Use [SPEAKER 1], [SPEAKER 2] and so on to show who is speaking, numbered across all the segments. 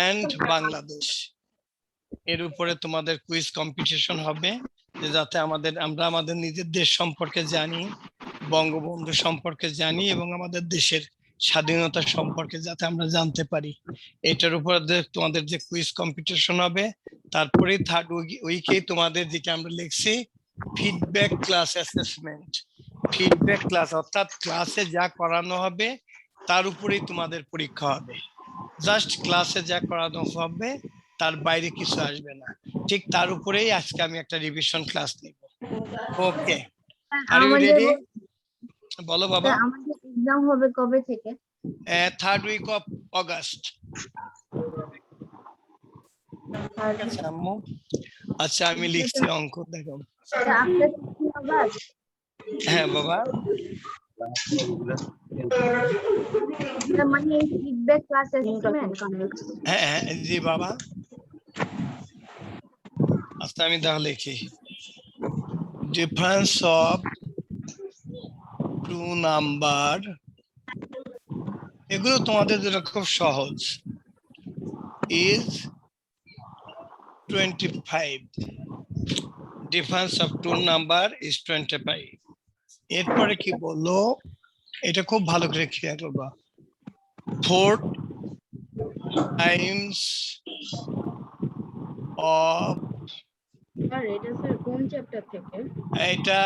[SPEAKER 1] And Bangladesh. এর উপরে তোমাদের কুইজ কম্পিটিশন হবে, যে যাতে আমরা আমাদের নিজের দেশ সম্পর্কে জানি, বঙ্গবন্ধু সম্পর্কে জানি এবং আমাদের দেশের স্বাধীনতা সম্পর্কে যাতে আমরা জানতে পারি। এটার উপরে তোমাদের যে কুইজ কম্পিটিশন হবে, তারপরে থার্ড উইকে তোমাদের যেটা আমরা লিখছি feedback class assessment. Feedback class অর্থাৎ ক্লাসে যা করানো হবে তার উপরেই তোমাদের পরীক্ষা হবে। জাস্ট ক্লাসে যা করানো হবে তার বাইরে কিছু আসবে না। ঠিক তার উপরেই আজকে আমি একটা রিভিশন ক্লাস নিব। Okay, are you ready? বলো বাবা।
[SPEAKER 2] আমাদের এক্সাম হবে কবে থেকে?
[SPEAKER 1] Third week of August. আচ্ছা আমি লিখছি অঙ্ক, দেখো। হ্যাঁ বাবা,
[SPEAKER 2] মানে ফিডব্যাক ক্লাস অ্যাসেসমেন্ট।
[SPEAKER 1] হ্যাঁ জি বাবা। আচ্ছা আমি তাহলে লিখি ডিফারেন্স অফ টু নাম্বার। এগুলো তোমাদের জন্য খুব সহজ। Is 25, difference of two number is 25। এরপরে কি বললো, এটা খুব ভালো করে খেয়াল করবা। 4 টাইমস অফ,
[SPEAKER 2] এটা স্যার কোন চ্যাপ্টার থেকে?
[SPEAKER 1] এটা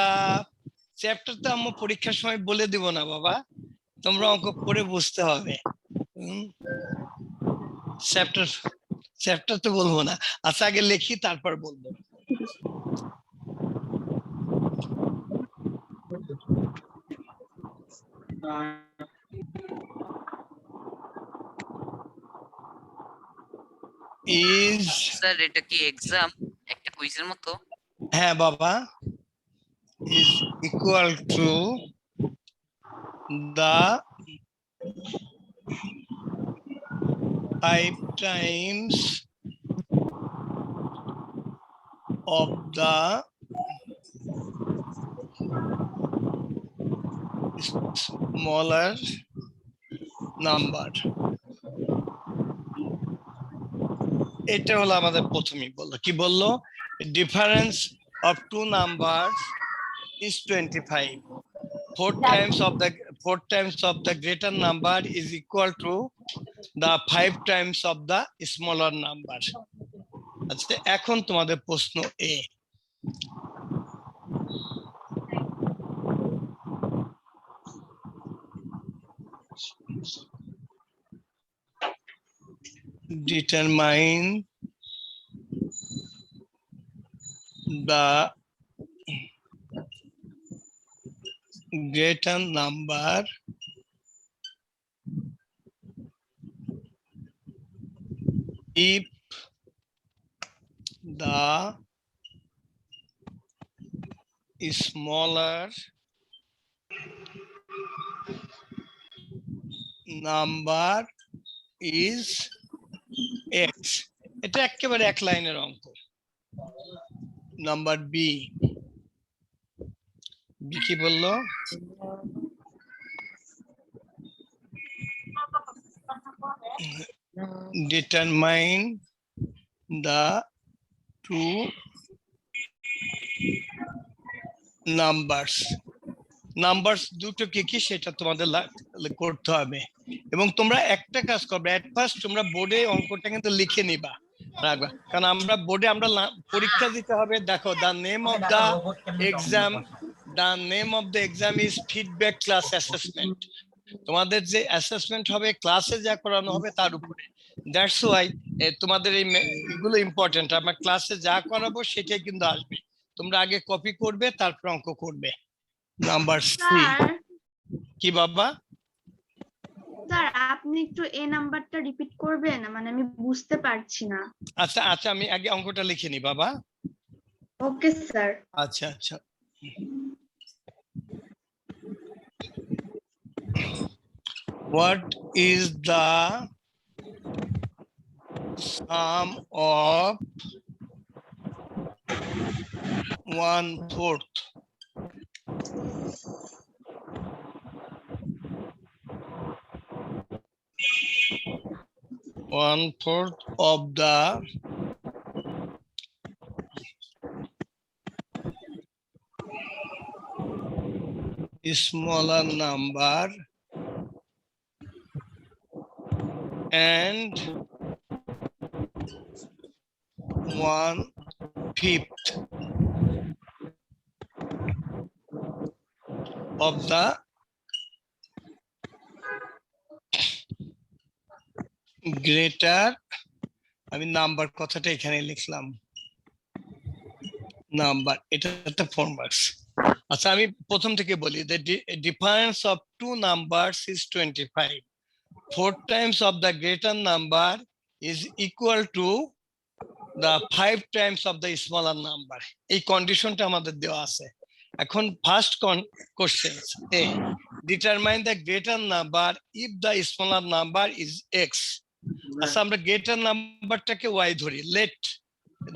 [SPEAKER 1] চ্যাপ্টার তো আমরা পরীক্ষার সময় বলে দিব না বাবা, তোমরা অঙ্ক করে বুঝতে হবে। চ্যাপ্টার তো বলবো না। আচ্ছা আগে লিখি তারপর বলবো। ইজ,
[SPEAKER 3] স্যার এটা কি এক্সাম একটা কুইজের মতো?
[SPEAKER 1] হ্যাঁ বাবা, is equal two the 5 times of the smaller number. এটা হলো আমাদের প্রথমেই বললো, কি বললো, difference of two numbers is 25. 4 times of the greater number is equal to the 5 times of the smaller number. আচ্ছা এখন তোমাদের প্রশ্ন এ, determine the greater number if the smaller number is x. এটা একেবারে এক লাইনের অঙ্ক। নাম্বার বি, বি কি বললো, determine the two numbers. Numbers দুটো কি কি সেটা তোমাদের করতে হবে, এবং তোমরা একটা কাজ করবে, এট ফার্স্ট তোমরা বোর্ডে অঙ্কটা কিন্তু লিখে নিবা, রাখবা, কারণ আমরা বোর্ডে আমরা পরীক্ষা দিতে হবে। দেখো, the name of the exam is feedback class assessment. তোমাদের যে অ্যাসেসমেন্ট হবে ক্লাসে যা করানো হবে তার উপরে। দ্যাটস ওয়াই তোমাদের এগুলো ইম্পর্টেন্ট। আমরা ক্লাসে যা করাবো সেটাই কিন্তু আসবে, তোমরা আগে কপি করবে তারপর অঙ্ক করবে। নাম্বার সি কি বাবা?
[SPEAKER 2] স্যার আপনি একটু এই নাম্বারটা রিপিট করবেন, মানে আমি বুঝতে পারছি না।
[SPEAKER 1] আচ্ছা আচ্ছা আমি আগে অঙ্কটা লিখে নি বাবা।
[SPEAKER 2] Okay sir.
[SPEAKER 1] আচ্ছা আচ্ছা, what is the sum of 1/4? 1/4 of the smaller number and 1/5 of the greater, আমি নাম্বার কথাটা এখানে লিখলাম, নাম্বার, এটা একটা 4 মার্কস। আচ্ছা আমি প্রথম থেকে বলি, the difference of two numbers is 25. 4 times of the greater number is equal to the 5 times of the smaller number. এই কন্ডিশনটা আমাদের দেওয়া আছে। এখন first question, a determine the greater number if the smaller number is x. আচ্ছা আমরা greater নাম্বারটাকে y ধরি, let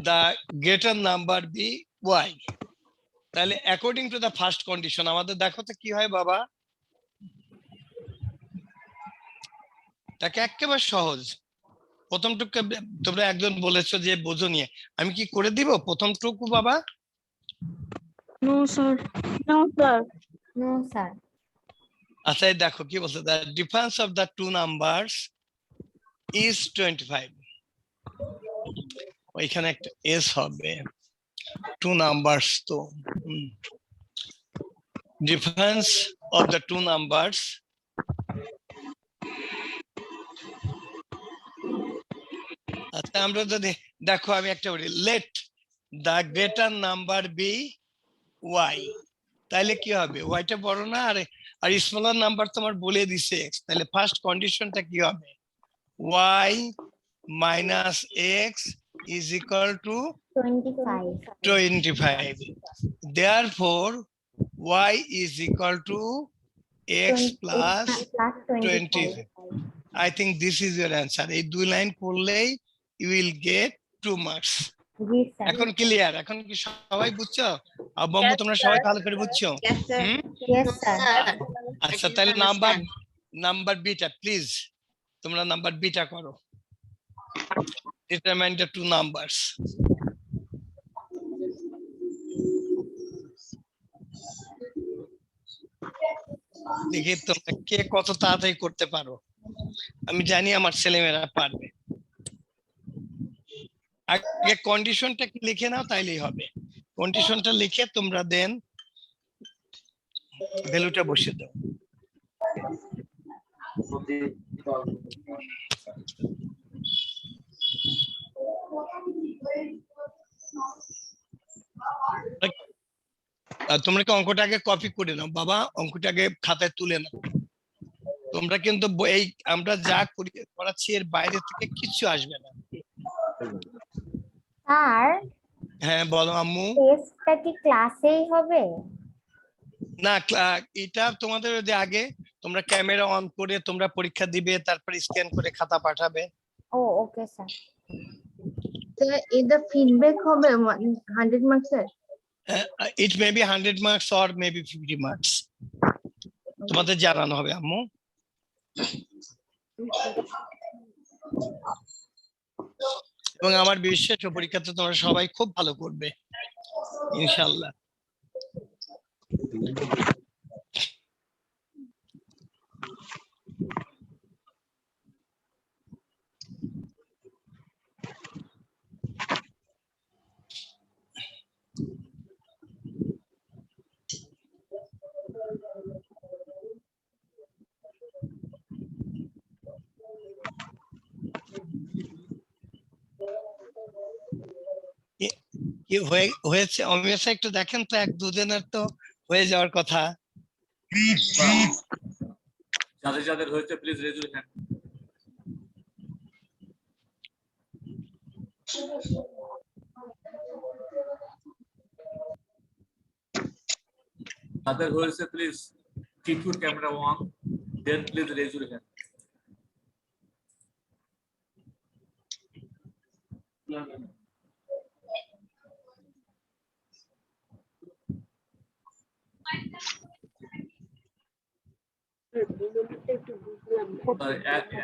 [SPEAKER 1] the greater number be y. তাহলে according to the first condition আমাদের দেখো তো কি হয় বাবা, তাকে একেবারে সহজ। প্রথমটুকু তোমরা একজন বলেছো যে বোঝো নিয়ে, আমি কি করে দিব প্রথমটুকু বাবা?
[SPEAKER 2] No sir, no sir,
[SPEAKER 4] No, sir.
[SPEAKER 1] আচ্ছা এই দেখো কি বলছে, the difference of the two numbers is 25। ওইখানে একটা এস হবে, টু নাম্বারস তো, difference of the two numbers আচ্ছা আমরা যদি দেখো আমি একটা বলি, let the greater number be y, তাহলে কি হবে, ওয়াইটা বড় না, আর স্মলার নাম্বার তোমার বলে দিছে এক্স, তাহলে ফার্স্ট কন্ডিশনটা কি হবে, y minus x is equal to
[SPEAKER 4] 25.
[SPEAKER 1] 25. Therefore y is equal to x plus 25. I think this is your answer. এই দুই লাইন পড়লেই you will get 2 marks.
[SPEAKER 4] Yes, sir.
[SPEAKER 1] এখন ক্লিয়ার? এখন কি সবাই বুঝছো? আব্বু তোমরা সবাই ভালো করে বুঝছো? হুম?
[SPEAKER 4] Yes, sir.
[SPEAKER 1] আচ্ছা তাহলে নাম্বার বিটা প্লিজ, তোমরা নাম্বার বিটা করো। Determine the two numbers. দেখি তোমরা কে কত তাড়াতাড়ি করতে পারো, আমি জানি আমার ছেলেমেয়েরা পারবে। আগে কন্ডিশনটা কি লিখে নাও তাইলেই হবে, কন্ডিশনটা লিখে তোমরা দেন ভ্যালুটা বসিয়ে দাও। তোমরা কি অঙ্কটা আগে কপি করে নাও বাবা, অঙ্কটা আগে খাতায় তুলে নাও। তোমরা কিন্তু এই আমরা যা করাচ্ছি এর বাইরে থেকে কিছু আসবে না।
[SPEAKER 4] স্যার,
[SPEAKER 1] হ্যাঁ বলো আম্মু।
[SPEAKER 4] টেস্টটা কি ক্লাসেই হবে?
[SPEAKER 1] না এটা তোমাদের যে আগে তোমরা ক্যামেরা অন করে তোমরা পরীক্ষা দিবে, তারপর স্ক্যান করে খাতা পাঠাবে।
[SPEAKER 4] ও ওকে স্যার।
[SPEAKER 2] তো এটা ফিডব্যাক হবে 100 মার্কসের?
[SPEAKER 1] It may be 100 marks or may be 50 marks, তোমাদের জানানো হবে আম্মু। এবং আমার বিশ্বাস পরীক্ষাতে তোমরা সবাই খুব ভালো করবে ইনশাআল্লাহ। কি হয়েছে অমিয় স্যার একটু দেখেন তো, এক দুজনের তো হয়ে যাওয়ার কথা।
[SPEAKER 5] যাদের যাদের হয়েছে প্লিজ রেজ ইউর হ্যান্ড। যাদের হয়েছে please keep your camera on, then please raise your hand.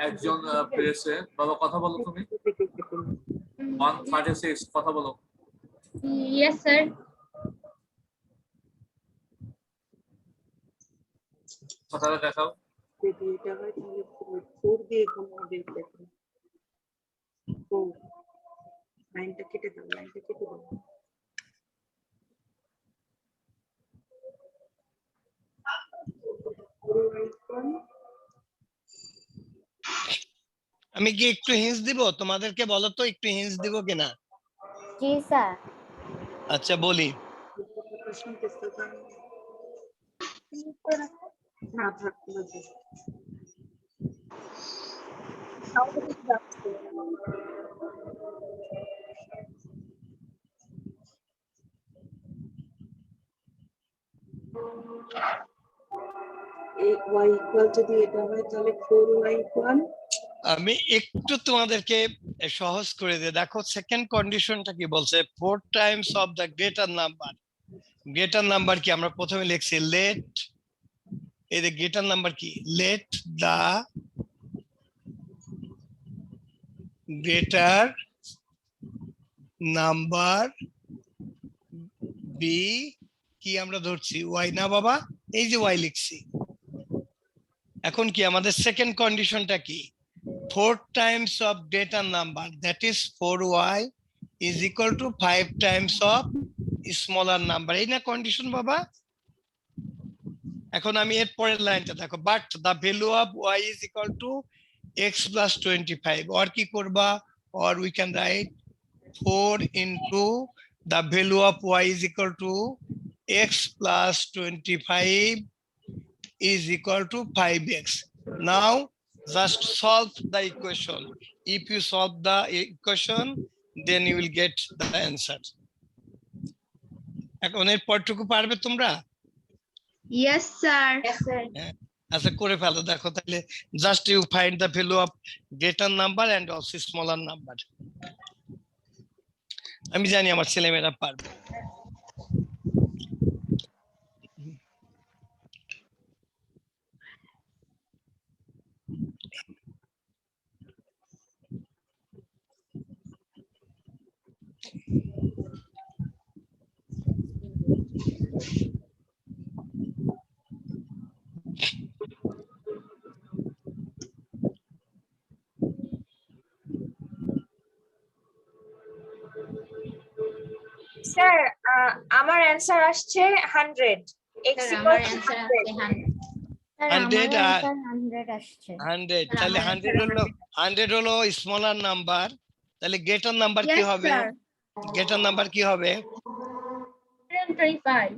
[SPEAKER 5] একজন পেরেছে। বাবা কথা বলো তুমি। 136 কথা বলো।
[SPEAKER 6] Yes, sir.
[SPEAKER 5] কথাটা দেখাও।
[SPEAKER 7] যদি এটা হয় তাহলে 4 দিয়ে গুণ হবে দেখুন 4 লাইনটা কেটে দাও
[SPEAKER 1] আমি কি একটু হিন্স দিব তোমাদেরকে? বলো তো একটু হিন্স দিব কিনা?
[SPEAKER 4] জি স্যার।
[SPEAKER 1] আচ্ছা বলি।
[SPEAKER 7] না থাক বুঝি এই y ইকুয়াল যদি এটা হয় তাহলে 4y ইকুয়াল
[SPEAKER 1] আমি একটু তোমাদেরকে সহজ করে দিই। দেখো সেকেন্ড কন্ডিশনটা কি বলছে, 4 times of the greater number. Greater number কি আমরা প্রথমে লিখছি লেট, এই যে গ্রেটার নাম্বার কি, লেট দা গ্রেটার নাম্বার বি, কি আমরা ধরছি ওয়াই না বাবা, এই যে ওয়াই লিখছি। এখন কি আমাদের সেকেন্ড কন্ডিশনটা কি, 4 times of greater number, that is 4y is equal to 5 times of smaller number, এই না কন্ডিশন বাবা? এখন আমি এর পরের লাইনটা দেখো, but the value of y is equal to x plus 25, or কি করবা, or we can write 4 into the value of y is equal to x plus 25 is equal to 5x. Now just solve the equation. If you solve the equation, then you will get the answer. এখন এর পরটুকু পারবে তোমরা?
[SPEAKER 2] Yes, sir.
[SPEAKER 1] আচ্ছা করে ফেলো। দেখো তাহলে just you find the value of greater number and also smaller number. আমি জানি আমার ছেলেমেয়েরা পারবে।
[SPEAKER 6] স্যার আমার অ্যানসার আসছে 100 x
[SPEAKER 2] আমার answer আসছে 100
[SPEAKER 4] স্যার
[SPEAKER 1] 100
[SPEAKER 4] আমার
[SPEAKER 1] আর-
[SPEAKER 4] answer 100 আসছে।
[SPEAKER 1] 100, তাহলে
[SPEAKER 2] আমার
[SPEAKER 1] 100 হলো 100 হলো স্মলার নাম্বার, তাহলে গ্রেটার নাম্বার কি
[SPEAKER 2] Yes,
[SPEAKER 1] হবে?
[SPEAKER 2] sir.
[SPEAKER 1] গ্রেটার নাম্বার কি হবে?
[SPEAKER 6] 125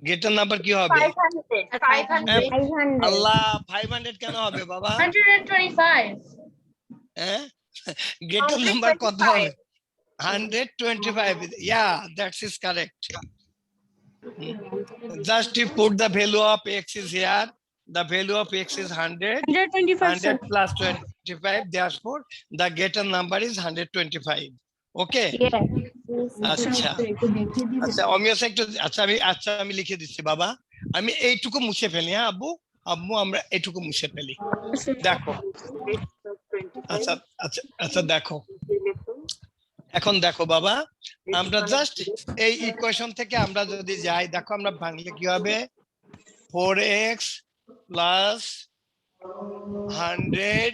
[SPEAKER 1] গ্রেটার নাম্বার কি হবে?
[SPEAKER 6] 500
[SPEAKER 1] আল্লাহ 500 কেন হবে বাবা?
[SPEAKER 6] 125
[SPEAKER 1] হ্যাঁ, গ্রেটার নাম্বার কত হবে? 125. Yeah, that is correct. Just you put the value of x is here. The value of x is 100. 100 plus 25. Therefore, the greater number is 125. Okay. আচ্ছা আচ্ছা অমিয় একটু আচ্ছা আমি লিখে দিচ্ছি বাবা, আমি এইটুকু মুছে ফেলি। হ্যাঁ আব্বু আব্বু আমরা এইটুকু মুছে ফেলি। দেখো আচ্ছা আচ্ছা আচ্ছা দেখো, এখন দেখো বাবা, আমরা জাস্ট এই ইকুয়েশন থেকে আমরা যদি যাই, দেখো আমরা ভাঙলে কি হবে, 4x plus 100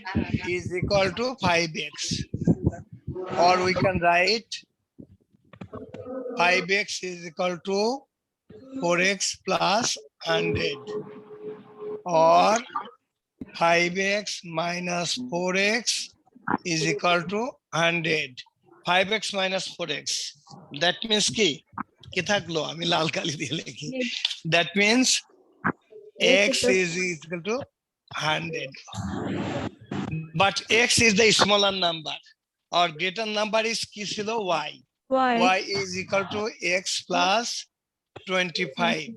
[SPEAKER 1] is equal to 5x, or we can write 5x is equal to 4x plus 100, or 5x minus 4x is equal to 100. 5x minus 4x, that means কি থাকলো, আমি লাল কালি দিয়ে লিখি, that means x is equal to 100, but x is the smaller number, or greater number is কি ছিল, y. Y is equal to x plus 25,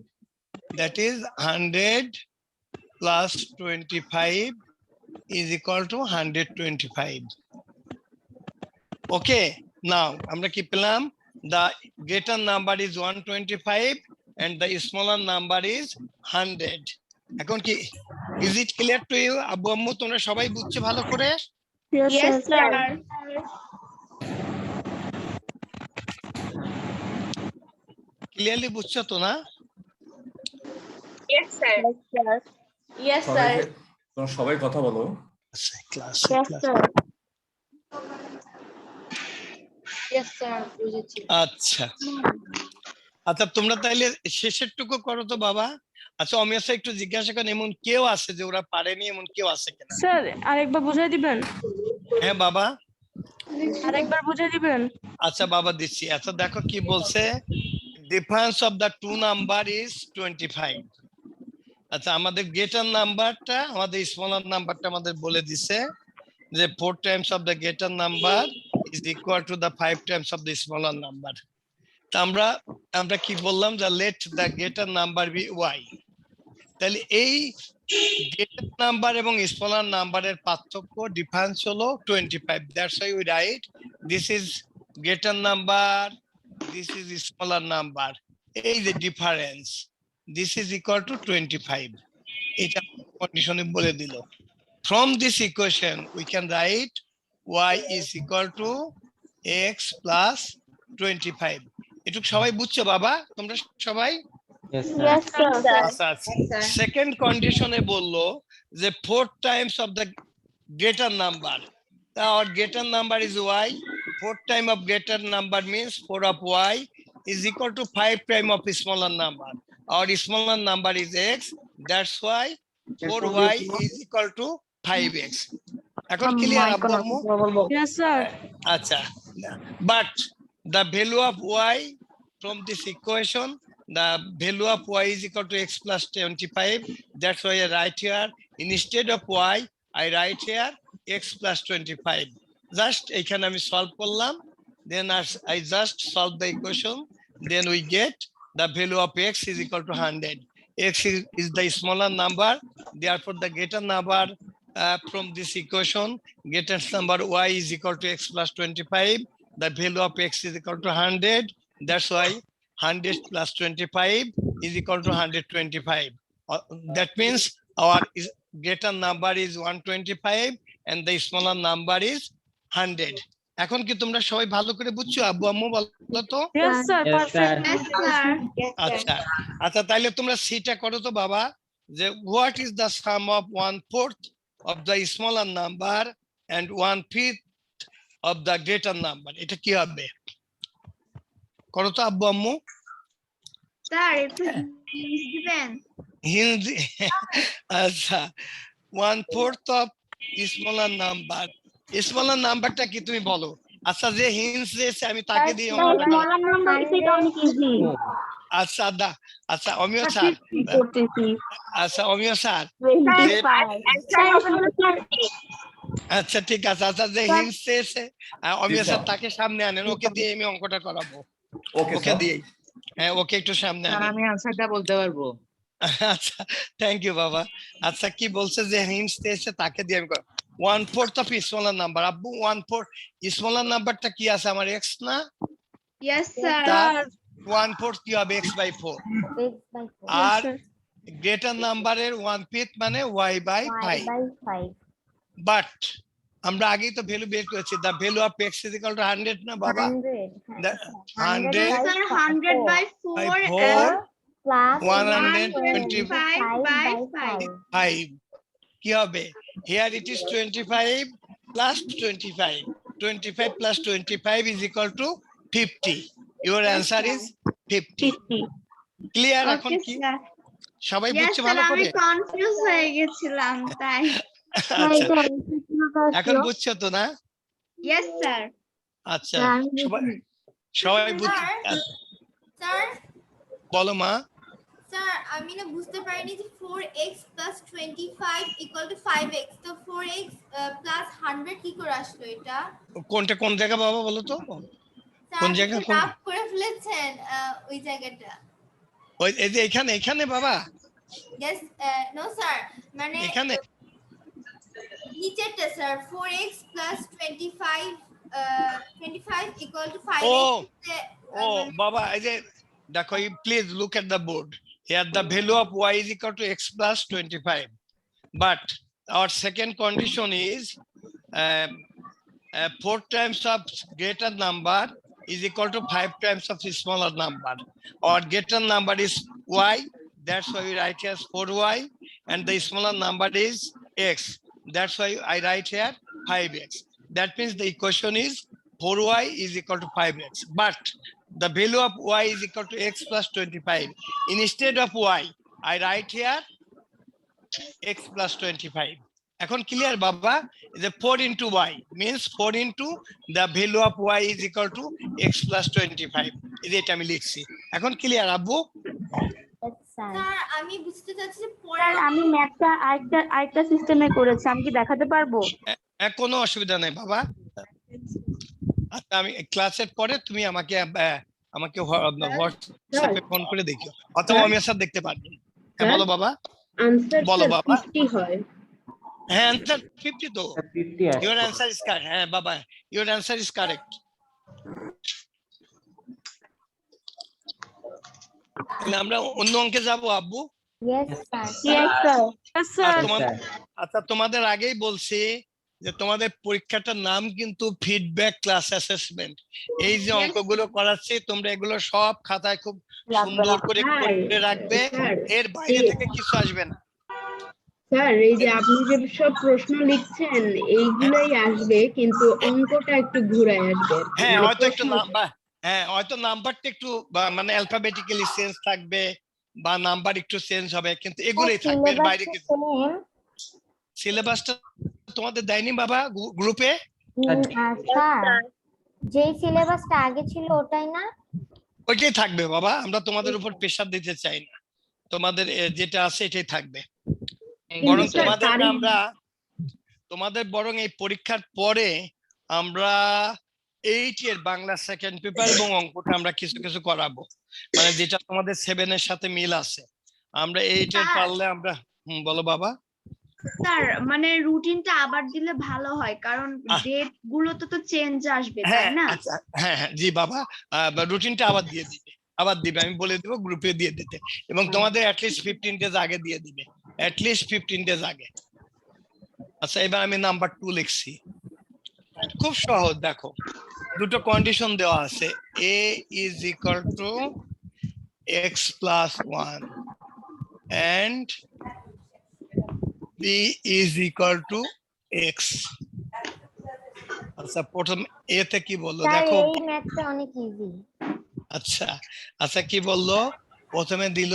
[SPEAKER 1] that is 100 plus 25 is equal to 125. Okay, now আমরা কি পেলাম, the greater number is 125 and the smaller number is 100. এখন কি is it clear to you? আব্বু আম্মু তোমরা সবাই বুঝছো ভালো করে?
[SPEAKER 2] Yes, sir.
[SPEAKER 1] ক্লিয়ারলি বুঝছো তো না?
[SPEAKER 6] Yes, sir. Yes,
[SPEAKER 5] সবাই তোমরা সবাই কথা বলো।
[SPEAKER 1] Class
[SPEAKER 6] Yes, sir. বুঝেছি।
[SPEAKER 1] আচ্ছা আচ্ছা, তোমরা তাইলে শেষের টুকু করো তো বাবা। আচ্ছা অমিয়া স্যার একটু জিজ্ঞাসা করেন এমন কেউ আছে যে ওরা পারেনি, এমন কেউ আছে কিনা?
[SPEAKER 8] স্যার আরেকবার বুঝাই দিবেন?
[SPEAKER 1] হ্যাঁ বাবা,
[SPEAKER 8] আরেকবার বুঝাই দিবেন?
[SPEAKER 1] আচ্ছা বাবা দিচ্ছি। আচ্ছা দেখো কি বলছে, difference of the two number is 25। আচ্ছা আমাদের গ্রেটার নাম্বারটা, আমাদের স্মলার নাম্বারটা আমাদের বলে দিছে যে 4 times of the greater number is equal to the 5 times of the smaller number. তা আমরা কি বললাম যে let the greater number be y. তাহলে এই গ্রেটার নাম্বার এবং স্মলার নাম্বারের পার্থক্য ডিফারেন্স হলো 25। That's why we write this is greater number, this is smaller number. এই যে difference, this is equal to 25, এটা কন্ডিশনে বলে দিল। From this equation we can write y is equal to x plus 25। এটুকু সবাই বুঝছো বাবা তোমরা সবাই?
[SPEAKER 4] Yes, sir.
[SPEAKER 1] আচ্ছা সেকেন্ড কন্ডিশনে বললো যে 4 times of the greater number, our greater number is y, 4 time of greater number means 4 of y is equal to 5 time of smaller number. Our smaller number is x, that's why 4y is equal to 5x. এখন clear আব্বু আম্মু?
[SPEAKER 8] Yes, sir.
[SPEAKER 1] আচ্ছা, but the value of y from this equation, the value of y is equal to x plus 25. That's why I write here, instead of y I write here x plus 25. Just এখানে আমি solve করলাম, then I just solve the equation, then we get the value of x is equal to 100. X is the smaller number, therefore the greater number from this equation, greatest number y is equal to x plus 25. The value of x is equal to 100. That's why 100 plus 25 is equal to 125. That means our greater number is 125 and the smaller number is 100. এখন কি তোমরা সবাই ভালো করে বুঝছো আব্বু আম্মু বলো তো?
[SPEAKER 8] Yes, sir. Perfect.
[SPEAKER 2] Yes, sir.
[SPEAKER 1] আচ্ছা আচ্ছা তাহলে তোমরা সিটা করো তো বাবা, যে what is the sum of 1/4 of the smaller number and 1/5 of the greater number? এটা কি হবে করো তো আব্বু আম্মু।
[SPEAKER 2] স্যার একটু hints দিবেন?
[SPEAKER 1] হিন্দি আচ্ছা 1/4 of smaller number, স্মলার নাম্বারটা কি তুমি বলো? আচ্ছা যে হিন্টস দিয়েছে আমি তাকে দিয়ে অঙ্কটা করাবো। আচ্ছা আচ্ছা অমিয় স্যার, আচ্ছা অমিয় স্যার আচ্ছা ঠিক আছে। আচ্ছা যে হিন্টস দিয়েছে অমিয় স্যার তাকে সামনে আনেন, ওকে দিয়ে আমি অঙ্কটা করাবো। ওকে দিয়ে হ্যাঁ ওকে একটু সামনে আনেন।
[SPEAKER 9] আমি আনসারটা বলতে পারবো।
[SPEAKER 1] আচ্ছা থ্যাংক ইউ বাবা। আচ্ছা কি বলছে যে হিন্টস দিয়েছে তাকে দিয়ে আমি 1/4 of smaller number। আব্বু 1/4 smaller নাম্বারটা কি আছে আমার x না?
[SPEAKER 2] Yes, sir.
[SPEAKER 1] তার 1/4 কি হবে x by 4, আর গ্রেটার নাম্বারের 1/5 মানে y by 5। বাট আমরা আগেই তো ভ্যালু বের করেছি, the value of x is equal to 100 না বাবা? 100
[SPEAKER 2] Sir, 100 by 4
[SPEAKER 1] 4
[SPEAKER 2] and
[SPEAKER 1] 125
[SPEAKER 2] by 5.
[SPEAKER 1] কি হবে? Here it is 25 plus 25. 25 plus 25 is equal to 50. Your answer is 50. Clear এখন
[SPEAKER 2] Okay,
[SPEAKER 1] কি
[SPEAKER 2] sir.
[SPEAKER 1] সবাই
[SPEAKER 2] Yes,
[SPEAKER 1] বুঝছে
[SPEAKER 2] sir,
[SPEAKER 1] ভালো
[SPEAKER 2] আমি
[SPEAKER 1] করে?
[SPEAKER 2] কনফিউজ হয়ে গেছিলাম তাই।
[SPEAKER 1] আচ্ছা এখন বুঝছো তো না?
[SPEAKER 2] Yes, sir.
[SPEAKER 1] আচ্ছা সবাই বুঝছে?
[SPEAKER 10] স্যার
[SPEAKER 1] বলো মা।
[SPEAKER 10] স্যার আমি না বুঝতে পারিনি যে 4x plus 25 equal to 5x, তো 4x plus 100 কি করে আসলো এটা?
[SPEAKER 1] কোনটা কোন জায়গা বাবা বলো তো? কোন জায়গা কোন?
[SPEAKER 10] রাফ করে ফেলেছেন ওই জায়গাটা।
[SPEAKER 1] ওই এই যে এখানে বাবা?
[SPEAKER 10] यस নো স্যার মানে
[SPEAKER 1] এখানে
[SPEAKER 10] নিচেরটা sir 4x plus 25 equal to 5x।
[SPEAKER 1] ও বাবা এই যে দেখো, please look at the board. Here the value of y is equal to x plus 25. But our second condition is 4 times of greater number is equal to 5 times of smaller number. Our greater number is y, that's why we write here as 4y, and the smaller number is x. That's why I write here 5x. That means the equation is 4y is equal to 5x. But the value of y is equal to x plus 25. Instead of y, I write here x plus 25. এখন clear বাবা? The 4 into y means 4 into the value of y is equal to x plus 25. এটা আমি লিখছি। এখন clear আব্বু?
[SPEAKER 4] Yes, sir.
[SPEAKER 10] Sir আমি বুঝতে চাচ্ছি যে
[SPEAKER 8] স্যার আমি ম্যাথটা আরেকটা সিস্টেমে করেছি, আমি কি দেখাতে পারবো?
[SPEAKER 1] কোনো অসুবিধা নেই বাবা। আচ্ছা আমি ক্লাসের পরে তুমি আমাকে হোয়াটসঅ্যাপে ফোন করে দেখিও, অথবা আমি স্যার দেখতে পারবেন। হ্যাঁ বলো বাবা।
[SPEAKER 7] আনসার
[SPEAKER 1] বলো বাবা।
[SPEAKER 7] 50 হয়।
[SPEAKER 1] হ্যাঁ আনসার 50 তো। Your answer is correct. হ্যাঁ বাবা, your answer is correct. তাহলে আমরা অন্য অঙ্কে যাব আব্বু।
[SPEAKER 4] Yes, sir.
[SPEAKER 8] Yes, sir. Yes, sir.
[SPEAKER 1] আচ্ছা তোমাদের আগেই বলছি যে তোমাদের পরীক্ষাটার নাম কিন্তু ফিডব্যাক ক্লাস অ্যাসেসমেন্ট। এই যে অঙ্কগুলো করাচ্ছি তোমরা এগুলো সব খাতায় খুব সুন্দর করে করে রাখবে, এর বাইরে থেকে কিছু আসবে না।
[SPEAKER 7] স্যার এই যে আপনি যে সব প্রশ্ন লিখছেন এইগুলাই আসবে, কিন্তু অঙ্কটা একটু ঘুরায় আসবে।
[SPEAKER 1] হ্যাঁ হয়তো একটু নাম্বার, হ্যাঁ হয়তো নাম্বারটা একটু মানে অ্যালফাবেটিক্যালি চেঞ্জ থাকবে বা নাম্বার একটু চেঞ্জ হবে, কিন্তু এগুলোই থাকবে, এর বাইরে কিছু। সিলেবাসটা তোমাদের দেয়নি বাবা গ্রুপে?
[SPEAKER 4] স্যার যে সিলেবাসটা আগে ছিল ওটাই না?
[SPEAKER 1] ওইটাই থাকবে বাবা, আমরা তোমাদের উপর প্রেসার দিতে চাই না, তোমাদের যেটা আছে এটাই থাকবে। বরং তোমাদের বরং এই পরীক্ষার পরে আমরা 8 এর বাংলা সেকেন্ড পেপার এবং অঙ্কটা আমরা কিছু কিছু করাবো, মানে যেটা তোমাদের 7 এর সাথে মিল আছে। আমরা 8 এর পারলে আমরা বলো বাবা।
[SPEAKER 2] স্যার মানে রুটিনটা আবার দিলে ভালো হয়, কারণ ডেট গুলো তো চেঞ্জ আসবে তাই
[SPEAKER 1] হ্যাঁ
[SPEAKER 2] না?
[SPEAKER 1] আচ্ছা হ্যাঁ হ্যাঁ জি বাবা, রুটিনটা আবার দিয়ে দিবে, আমি বলে দেবো গ্রুপে দিয়ে দিতে, এবং তোমাদের অ্যাটলিস্ট 15 ডেজ আগে দিয়ে দিবে, অ্যাটলিস্ট 15 ডেজ আগে। আচ্ছা এবার আমি নাম্বার 2 লিখছি, খুব সহজ। দেখো দুটো কন্ডিশন দেওয়া আছে, a is equal to x plus 1 and b is equal to x। আচ্ছা প্রথম এ তে কি বললো দেখো।
[SPEAKER 4] এই ম্যাথটা অনেক ইজি।
[SPEAKER 1] আচ্ছা আচ্ছা কি বললো, প্রথমে দিল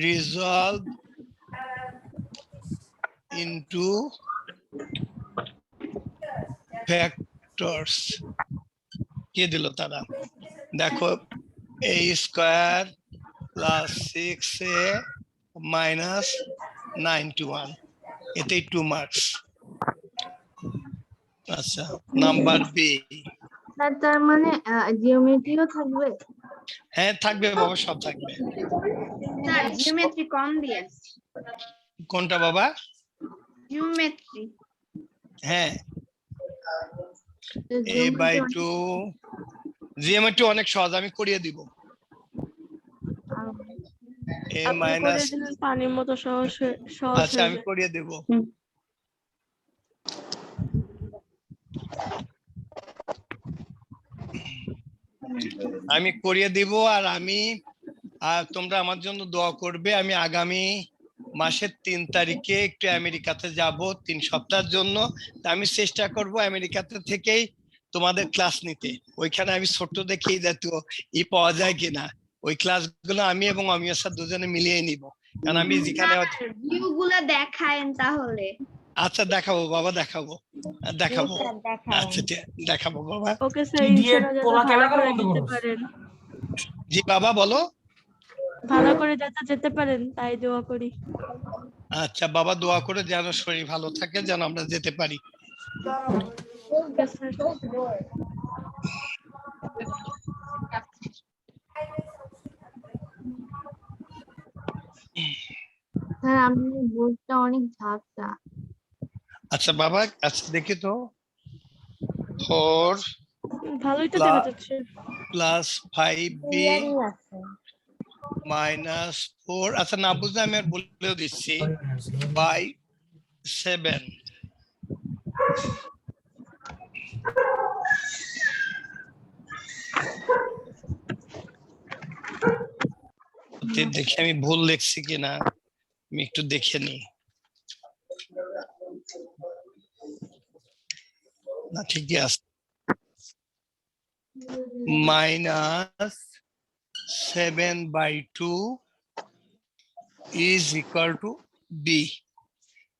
[SPEAKER 1] রিজলভ ইনটু ফ্যাক্টরস, কি দিল তারা দেখো, a square plus 6a minus 91, এতেই 2 মার্কস। আচ্ছা নাম্বার বি,
[SPEAKER 8] তার মানে জিওমেট্রিও থাকবে?
[SPEAKER 1] হ্যাঁ থাকবে বাবা, সব থাকবে।
[SPEAKER 2] স্যার জিওমেট্রি কম দিয়ে।
[SPEAKER 1] কোনটা বাবা?
[SPEAKER 2] জিওমেট্রি।
[SPEAKER 1] হ্যাঁ a/2 জিওমেট্রি অনেক সহজ, আমি করিয়ে দিব। a মাইনাস,
[SPEAKER 8] পানির মতো সহজ।
[SPEAKER 1] আচ্ছা আমি করিয়ে দেব। আমি করিয়ে দিব, আর তোমরা আমার জন্য দোয়া করবে। আমি আগামী মাসের 3 তারিখে একটু আমেরিকাতে যাব 3 সপ্তাহের জন্য। তা আমি চেষ্টা করব আমেরিকাতে থেকেই তোমাদের ক্লাস নিতে। ওইখানে আমি ছোট্ট দেখেই জাতীয় পাওয়া যায় কিনা, ওই ক্লাসগুলো আমি এবং অমিয় স্যার দুজনে মিলিয়ে নিব, কারণ আমি যেখানে।
[SPEAKER 2] ভিউগুলো দেখায়েন তাহলে।
[SPEAKER 1] আচ্ছা দেখাবো বাবা, দেখাবো। আচ্ছা দেখাবো বাবা।
[SPEAKER 8] ওকে স্যার, ইনশাআল্লাহ ভালো করে যেতে পারেন।
[SPEAKER 1] জি বাবা বলো।
[SPEAKER 8] ভালো করে যাতে যেতে পারেন তাই দোয়া করি।
[SPEAKER 1] আচ্ছা বাবা দোয়া করে যেন শরীর ভালো থাকে, যেন আমরা যেতে পারি।
[SPEAKER 8] হ্যাঁ আমি বোর্ডটা অনেক ঝাপসা।
[SPEAKER 1] আচ্ছা বাবা, আচ্ছা দেখি তো, 4
[SPEAKER 8] ভালোই তো দেখা যাচ্ছে।
[SPEAKER 1] প্লাস 5b -4, আচ্ছা না বুঝলে আমি আর বলেও দিচ্ছি, বাই 7। দেখি আমি ভুল লিখছি কিনা, আমি একটু দেখে নিই। না ঠিকই আছে, -7/2 is equal to B.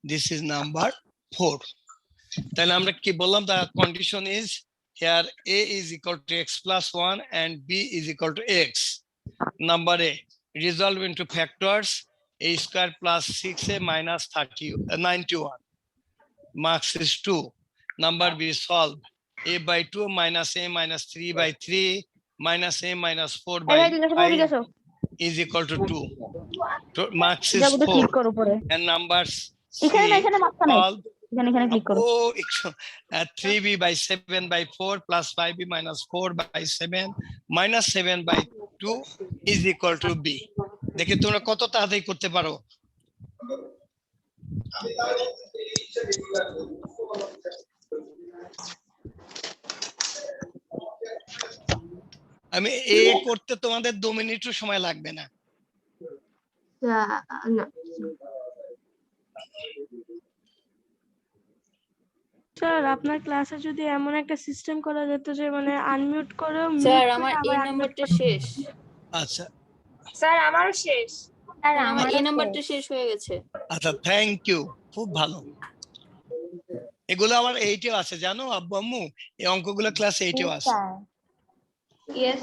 [SPEAKER 1] This is number 4. তাহলে আমরা কি বললাম? The condition is here A is equal to x plus 1 and B is equal to x. Number A, resolve into factors a square plus 6a minus 91. Marks is 2. Number B, solve a by 2 minus a minus 3 by 3 minus a minus 4 by 5 is equal to 2. Marks is 4. And numbers C, solve 3b by 7 by 4 plus 5b minus 4 by 7 minus 7 by 2 is equal to B. দেখি তোমরা কত তাড়াতাড়ি করতে পারো। আমি এ করতে তোমাদের 2 মিনিটও সময় লাগবে না।
[SPEAKER 8] স্যার আপনার ক্লাসে যদি এমন একটা সিস্টেম করা যেত যে মানে আনমিউট করেও
[SPEAKER 9] স্যার আমার এই নাম্বারটা শেষ।
[SPEAKER 1] আচ্ছা
[SPEAKER 6] স্যার আমারও শেষ।
[SPEAKER 4] স্যার
[SPEAKER 9] আমার এই
[SPEAKER 4] আমার
[SPEAKER 9] নাম্বারটা শেষ হয়ে গেছে।
[SPEAKER 1] আচ্ছা থ্যাংক ইউ, খুব ভালো। এগুলো আমার 8এও আছে জানো আব্বু আম্মু, এই অঙ্কগুলো ক্লাস 8এও আছে।
[SPEAKER 2] ইয়েস।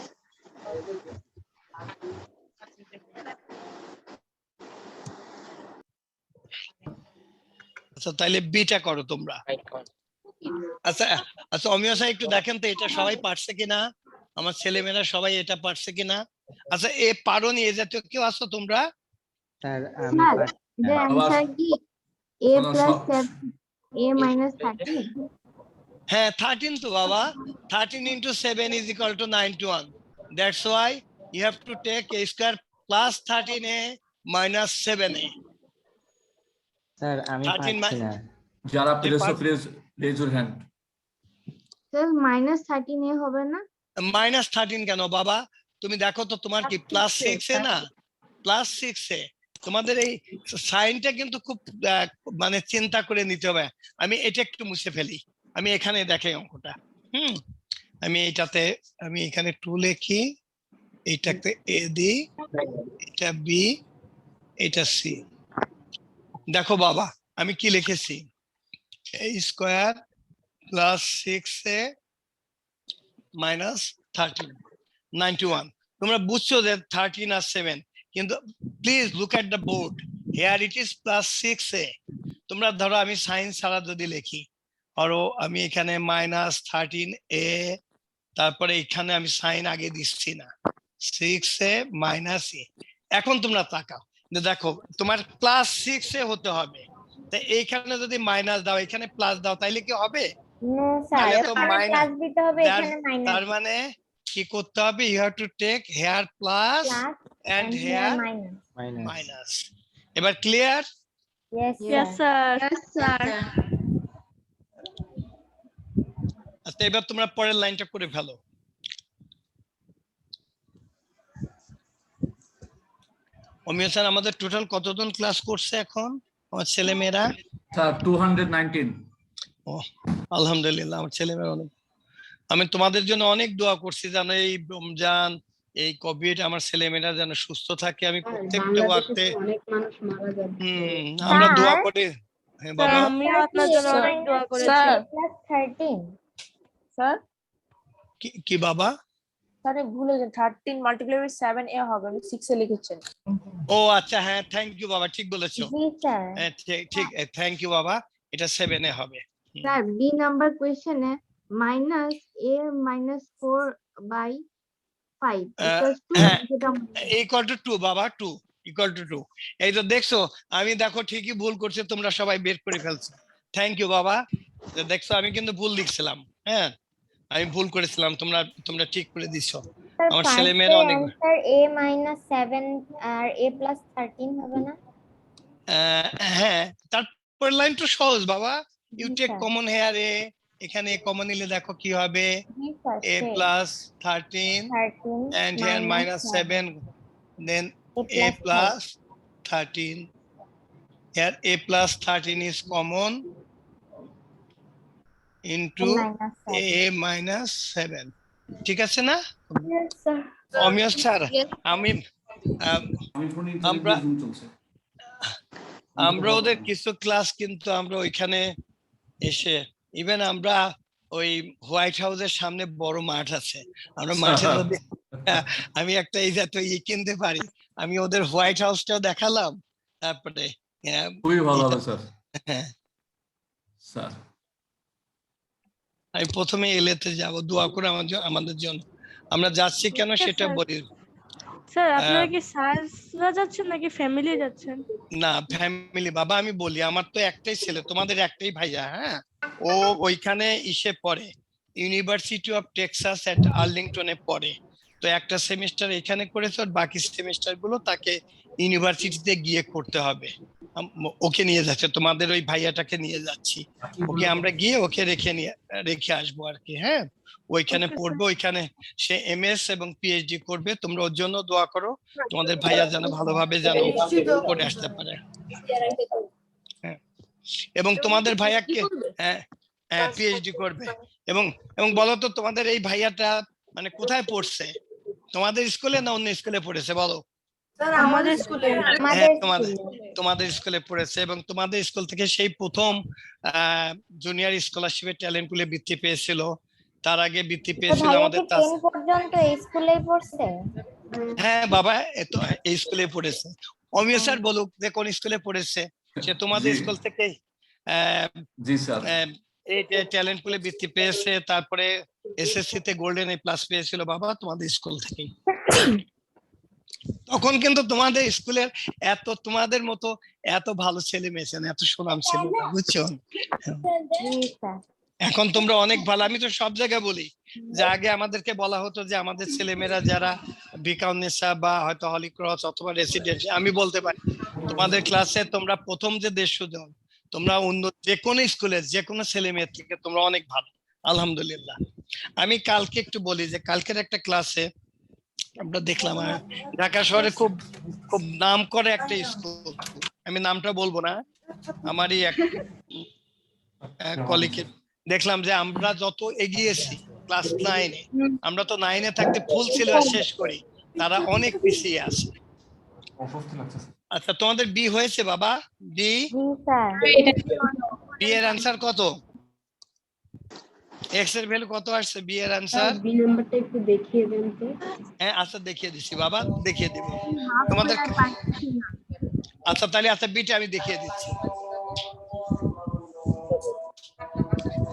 [SPEAKER 1] আচ্ছা তাহলে বিটা করো তোমরা। আচ্ছা আচ্ছা অমিয় স্যার একটু দেখেন তো এটা সবাই পারছে কিনা, আমার ছেলেমেয়েরা সবাই এটা পারছে কিনা। আচ্ছা এ পারোনি এ জাতীয় কেউ আছো তোমরা?
[SPEAKER 11] স্যার আমি
[SPEAKER 4] the answer কি a
[SPEAKER 5] কোনো
[SPEAKER 4] plus
[SPEAKER 5] সব-
[SPEAKER 4] a minus 13?
[SPEAKER 1] হ্যাঁ 13 তো বাবা, 13 into 7 is equal to 91. That's why you have to take a square plus 13a minus 7a.
[SPEAKER 11] Sir আমি
[SPEAKER 1] 13
[SPEAKER 11] পারছি না।
[SPEAKER 5] যারা পেরেছো
[SPEAKER 1] পাঁচ-
[SPEAKER 5] please raise your hand.
[SPEAKER 4] Sir minus 13a হবে না?
[SPEAKER 1] মাইনাস 13 কেন বাবা? তুমি দেখো তো তোমার কি প্লাস 6 এ না, প্লাস 6 এ তোমাদের এই সাইনটা কিন্তু খুব মানে চিন্তা করে নিতে হবে। আমি এটা একটু মুছে ফেলি, আমি এখানে দেখাই অঙ্কটা। আমি এইটাতে আমি এখানে 2 লিখি, এইটাতে এ দিই, এটা বি, এটা সি। দেখো বাবা আমি কি লিখেছি, a square plus 6a minus 13 91। তোমরা বুঝছো যে 13 আর 7, কিন্তু please look at the board, here it is plus 6a। তোমরা ধরো আমি সাইন ছাড়া যদি লিখি, ধরো আমি এখানে মাইনাস 13a, তারপরে এখানে আমি সাইন আগে দিচ্ছি না, 6a মাইনাস এ। এখন তোমরা তাকাও, দেখো তোমার প্লাস 6a হতে হবে, তো এইখানে যদি মাইনাস দাও এখানে প্লাস দাও তাইলে কি হবে?
[SPEAKER 4] No স্যার,
[SPEAKER 1] তাহলে তো
[SPEAKER 4] এখানে
[SPEAKER 1] minus-
[SPEAKER 4] প্লাস দিতে হবে, এখানে মাইনাস।
[SPEAKER 1] তার মানে কি করতে হবে? You have to take here plus
[SPEAKER 4] plus
[SPEAKER 1] and
[SPEAKER 4] and here
[SPEAKER 1] here
[SPEAKER 4] minus.
[SPEAKER 1] Minus. এবার clear?
[SPEAKER 4] Yes
[SPEAKER 8] Yes,
[SPEAKER 4] sir.
[SPEAKER 8] sir.
[SPEAKER 2] Yes, sir.
[SPEAKER 1] আচ্ছা এবার তোমরা পরের লাইনটা করে ফেলো। অমিয় স্যার আমাদের টোটাল কতজন ক্লাস করছে এখন আমার ছেলে মেয়েরা?
[SPEAKER 5] স্যার 219।
[SPEAKER 1] ও আলহামদুলিল্লাহ, আমার ছেলে মেয়েরা অনেক, আমি তোমাদের জন্য অনেক দোয়া করছি যেন এই রমজান এই কোভিড আমার ছেলে মেয়েরা যেন সুস্থ থাকে। আমি প্রত্যেকটা ওয়াক্তে আমরা দোয়া করি। হ্যাঁ বাবা,
[SPEAKER 8] আমিও আপনার জন্য অনেক দোয়া করেছি।
[SPEAKER 4] Plus 13.
[SPEAKER 6] স্যার
[SPEAKER 1] কি বাবা?
[SPEAKER 6] স্যার ভুলে যান 13 মাল্টিপ্লাই বাই 7a হবে, আমি 6 এ লিখেছেন।
[SPEAKER 1] ও আচ্ছা হ্যাঁ থ্যাংক ইউ বাবা, ঠিক বলেছো।
[SPEAKER 4] জি স্যার।
[SPEAKER 1] হ্যাঁ ঠিক থ্যাংক ইউ বাবা, এটা 7 এ হবে।
[SPEAKER 4] স্যার বি নাম্বার কোয়েশ্চেনে minus a minus 4 by 5 equals to
[SPEAKER 1] হ্যাঁ,
[SPEAKER 4] যেটা
[SPEAKER 1] ইকুয়াল টু 2 বাবা, 2 ইকুয়াল টু 2। এই তো দেখছো আমি দেখো ঠিকই ভুল করছে, তোমরা সবাই বের করে ফেলছো। থ্যাংক ইউ বাবা, দেখছো আমি কিন্তু ভুল লিখছিলাম, হ্যাঁ আমি ভুল করেছিলাম, তোমরা ঠিক করে দিছো। আমার ছেলেমেয়েরা অনেক
[SPEAKER 4] স্যার a minus 7 আর a plus 13 হবে না?
[SPEAKER 1] হ্যাঁ, তারপর লাইন তো সহজ বাবা। ইউ
[SPEAKER 4] জি
[SPEAKER 1] take
[SPEAKER 4] sir.
[SPEAKER 1] Common here a, এখানে কমন নিলে দেখো কি হবে,
[SPEAKER 4] জি sir,
[SPEAKER 1] a
[SPEAKER 4] same.
[SPEAKER 1] plus 13
[SPEAKER 4] 13
[SPEAKER 1] and here minus 7, then a plus 13. Here a plus 13 is common into
[SPEAKER 4] minus 7.
[SPEAKER 1] a minus 7. ঠিক আছে না?
[SPEAKER 4] Yes, sir.
[SPEAKER 1] অমিয় স্যার, আমি
[SPEAKER 5] আমি ফোনে
[SPEAKER 1] আমরা
[SPEAKER 5] ইন্টারনেট চলছে।
[SPEAKER 1] আমরা ওদের কিছু ক্লাস কিন্তু আমরা ওইখানে এসে ইভেন আমরা ওই হোয়াইট হাউসের সামনে বড় মাঠ আছে, আমরা মাঠে যদি আমি একটা এই জাতীয় কিনতে পারি, আমি ওদের হোয়াইট হাউসটাও দেখালাম, তারপরে
[SPEAKER 5] খুবই ভালো হবে স্যার।
[SPEAKER 1] হ্যাঁ,
[SPEAKER 5] স্যার
[SPEAKER 1] আমি প্রথমে এলেতে যাব, দোয়া করে আমাদের জন্য। আমরা যাচ্ছি কেন সেটা বলি।
[SPEAKER 8] স্যার আপনারা কি স্যাররা যাচ্ছেন নাকি ফ্যামিলি যাচ্ছেন?
[SPEAKER 1] না, ফ্যামিলি বাবা। আমি বলি, আমার তো একটাই ছেলে, তোমাদের একটাই ভাইয়া। হ্যাঁ, ও ওইখানে ইসে পড়ে, ইউনিভার্সিটি অফ টেক্সাস এট আর্লিংটনে পড়ে। তো একটা সেমিস্টার এখানে করেছে, আর বাকি সেমিস্টার গুলো তাকে ইউনিভার্সিটিতে গিয়ে করতে হবে। ওকে নিয়ে যাচ্ছে, তোমাদের ওই ভাইয়াটাকে নিয়ে যাচ্ছি। ওকে আমরা গিয়ে ওকে রেখে আসবো আর কি। হ্যাঁ, ওইখানে পড়বে, ওইখানে সে এমএস এবং পিএইচডি করবে। তোমরা ওর জন্য দোয়া করো, তোমাদের ভাইয়া যেন ভালোভাবে যেন করে আসতে পারে। হ্যাঁ, এবং তোমাদের ভাইয়াকে হ্যাঁ পিএইচডি করবে। এবং বলো তো, তোমাদের এই ভাইয়াটা মানে কোথায় পড়ছে? তোমাদের স্কুলে না অন্য স্কুলে পড়েছে বলো?
[SPEAKER 8] আমাদের স্কুলে।
[SPEAKER 1] হ্যাঁ, তোমাদের স্কুলে পড়েছে, এবং তোমাদের স্কুল থেকে সেই প্রথম জুনিয়র স্কলারশিপের ট্যালেন্ট পুলে বৃত্তি পেয়েছিল। তার আগে বৃত্তি পেয়েছিল আমাদের
[SPEAKER 4] 10 পর্যন্ত এই স্কুলেই পড়ছে?
[SPEAKER 1] হ্যাঁ বাবা, এই স্কুলে পড়েছে। অমিয় স্যার বলুক যে কোন স্কুলে পড়েছে। সে তোমাদের স্কুল থেকে
[SPEAKER 5] জি স্যার
[SPEAKER 1] এই ট্যালেন্ট পুলে বৃত্তি পেয়েছে, তারপরে এসএসসি তে গোল্ডেন এ প্লাস পেয়েছিল বাবা তোমাদের স্কুল থেকেই। তখন কিন্তু তোমাদের স্কুলের তোমাদের মতো এত ভালো ছেলে মেয়ে, এত সুনাম ছিল না, বুঝছো? এখন তোমরা অনেক ভালো। আমি তো সব জায়গায় বলি যে আগে আমাদেরকে বলা হতো যে আমাদের ছেলেমেয়েরা যারা বিকাউনেসা বা হয়তো হলিক্রস অথবা রেসিডেন্সি, আমি বলতে পারি তোমাদের ক্লাসে তোমরা প্রথম যে 150 জন, তোমরা অন্য যে কোনো স্কুলের যে কোনো ছেলে মেয়ের থেকে তোমরা অনেক ভালো, আলহামদুলিল্লাহ। আমি কালকে একটু বলি যে কালকের একটা ক্লাসে আমরা দেখলাম ঢাকা শহরে খুব খুব নাম করে একটা স্কুল, আমি নামটা বলবো না, আমারই এক কলিগের, দেখলাম যে আমরা যত এগিয়েছি ক্লাস 9-এ, আমরা তো 9-এ থাকতে ফুল সিলেবাস শেষ করি, তারা অনেক পিছিয়ে আছে। আচ্ছা, তোমাদের বি হয়েছে বাবা? বি এর অ্যান্সার কত? এক্স এর ভ্যালু কত আসছে? বি এর অ্যান্সার
[SPEAKER 4] বি নাম্বারটা একটু দেখিয়ে দেন তো।
[SPEAKER 1] হ্যাঁ, আচ্ছা দেখিয়ে দিচ্ছি বাবা, দেখিয়ে দিব তোমাদের। আচ্ছা তাহলে, আচ্ছা বিটা আমি দেখিয়ে দিচ্ছি।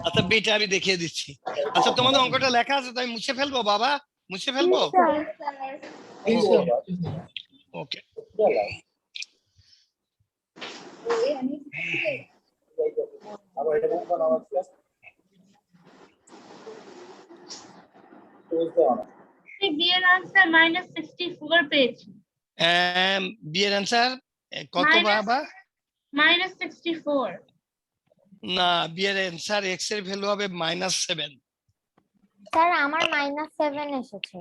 [SPEAKER 1] আচ্ছা বিটা আমি দেখিয়ে দিচ্ছি। আচ্ছা তোমাদের অঙ্কটা লেখা আছে, তাই মুছে ফেলবো বাবা, মুছে ফেলবো? ওকে।
[SPEAKER 8] বি এর আনসার -64 পেয়েছি।
[SPEAKER 1] বি এর অ্যান্সার কত বাবা?
[SPEAKER 8] -64।
[SPEAKER 1] না, বি এর অ্যান্সার এক্স এর ভ্যালু হবে -7।
[SPEAKER 4] স্যার আমার -7 এসেছে।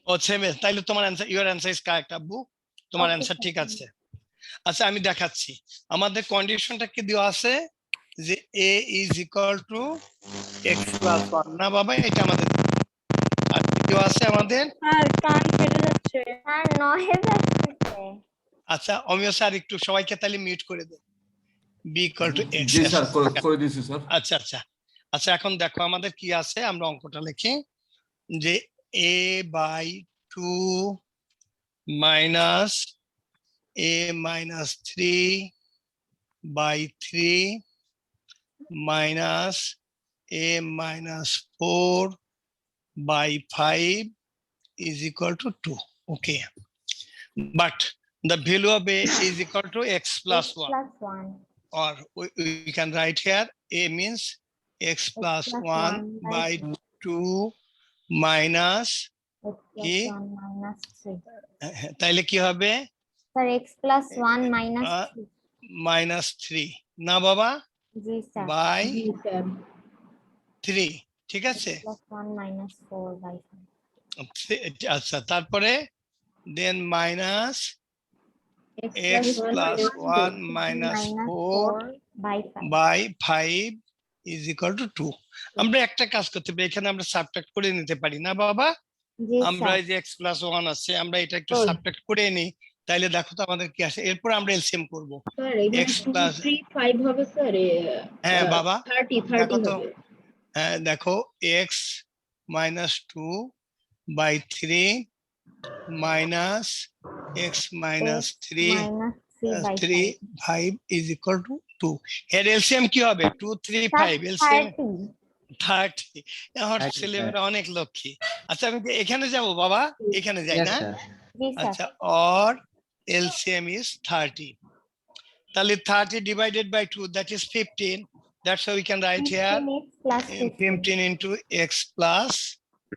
[SPEAKER 1] ও সেম, তাইলে তোমার answer, your answer is correct আব্বু, তোমার অ্যান্সার ঠিক আছে। আচ্ছা আমি দেখাচ্ছি, আমাদের কন্ডিশনটা কি দেওয়া আছে যে a is equal two x plus 1 না বাবা? এটা আমাদের আর কি দেওয়া আছে আমাদের?
[SPEAKER 8] আর কান ফেটে যাচ্ছে
[SPEAKER 4] স্যার 9 যাচ্ছে।
[SPEAKER 1] আচ্ছা অমিয় স্যার একটু সবাইকে তাহলে মিউট করে দেন। b equal to x।
[SPEAKER 5] G sir, করে দিয়েছি স্যার।
[SPEAKER 1] আচ্ছা আচ্ছা আচ্ছা, এখন দেখো আমাদের কি আছে, আমরা অঙ্কটা লিখি যে a by 2 minus a minus 3 by 3 minus a minus 4 by 5 is equal to 2. Okay, but the value of a is equal to x plus 1, or we can write here a means x plus 1 by 2 minus কি?
[SPEAKER 4] -3
[SPEAKER 1] তাইলে কি হবে?
[SPEAKER 4] Sir x + 1 -3
[SPEAKER 1] -3 না বাবা,
[SPEAKER 4] জি sir
[SPEAKER 1] by
[SPEAKER 7] জি sir
[SPEAKER 1] 3, ঠিক আছে?
[SPEAKER 4] +1 - 4 বাই
[SPEAKER 1] আচ্ছা, তারপরে then minus
[SPEAKER 4] x
[SPEAKER 1] x plus 1 minus 4
[SPEAKER 4] by 5
[SPEAKER 1] by 5 is equal to 2. আমরা একটা কাজ করতে পারি, এখানে আমরা সাবট্রাক্ট করে নিতে পারি না বাবা?
[SPEAKER 4] জি
[SPEAKER 1] আমরা
[SPEAKER 4] স্যার
[SPEAKER 1] এই যে x plus 1 আছে, আমরা এটা একটু সাবট্রাক্ট করে নিই, তাইলে দেখো তো আমাদের কি আসে। এরপর আমরা এলসিএম করব।
[SPEAKER 7] স্যার এখানে
[SPEAKER 1] x plus
[SPEAKER 7] 2 3 5 হবে স্যার
[SPEAKER 1] হ্যাঁ বাবা,
[SPEAKER 7] 30
[SPEAKER 1] দেখো
[SPEAKER 7] 30
[SPEAKER 1] তো,
[SPEAKER 7] হবে
[SPEAKER 1] হ্যাঁ দেখো, x minus 2 by 3 minus x minus 3
[SPEAKER 4] -3 by
[SPEAKER 1] 3 5 is equal to 2. এর এলসিএম কি হবে? 2 3 5 এলসিএম 30। আমার
[SPEAKER 11] 30,
[SPEAKER 1] ছেলেমেয়েরা অনেক লক্ষ্মী। আচ্ছা, আমি কি এখানে যাব বাবা? এখানে যাই
[SPEAKER 11] Yes,
[SPEAKER 1] না?
[SPEAKER 11] sir.
[SPEAKER 4] জি স্যার
[SPEAKER 1] আচ্ছা, or LCM is 30. তাহলে 30 divided by 2, that is 15. That's how we can write here
[SPEAKER 4] 15x +
[SPEAKER 1] 15 into x plus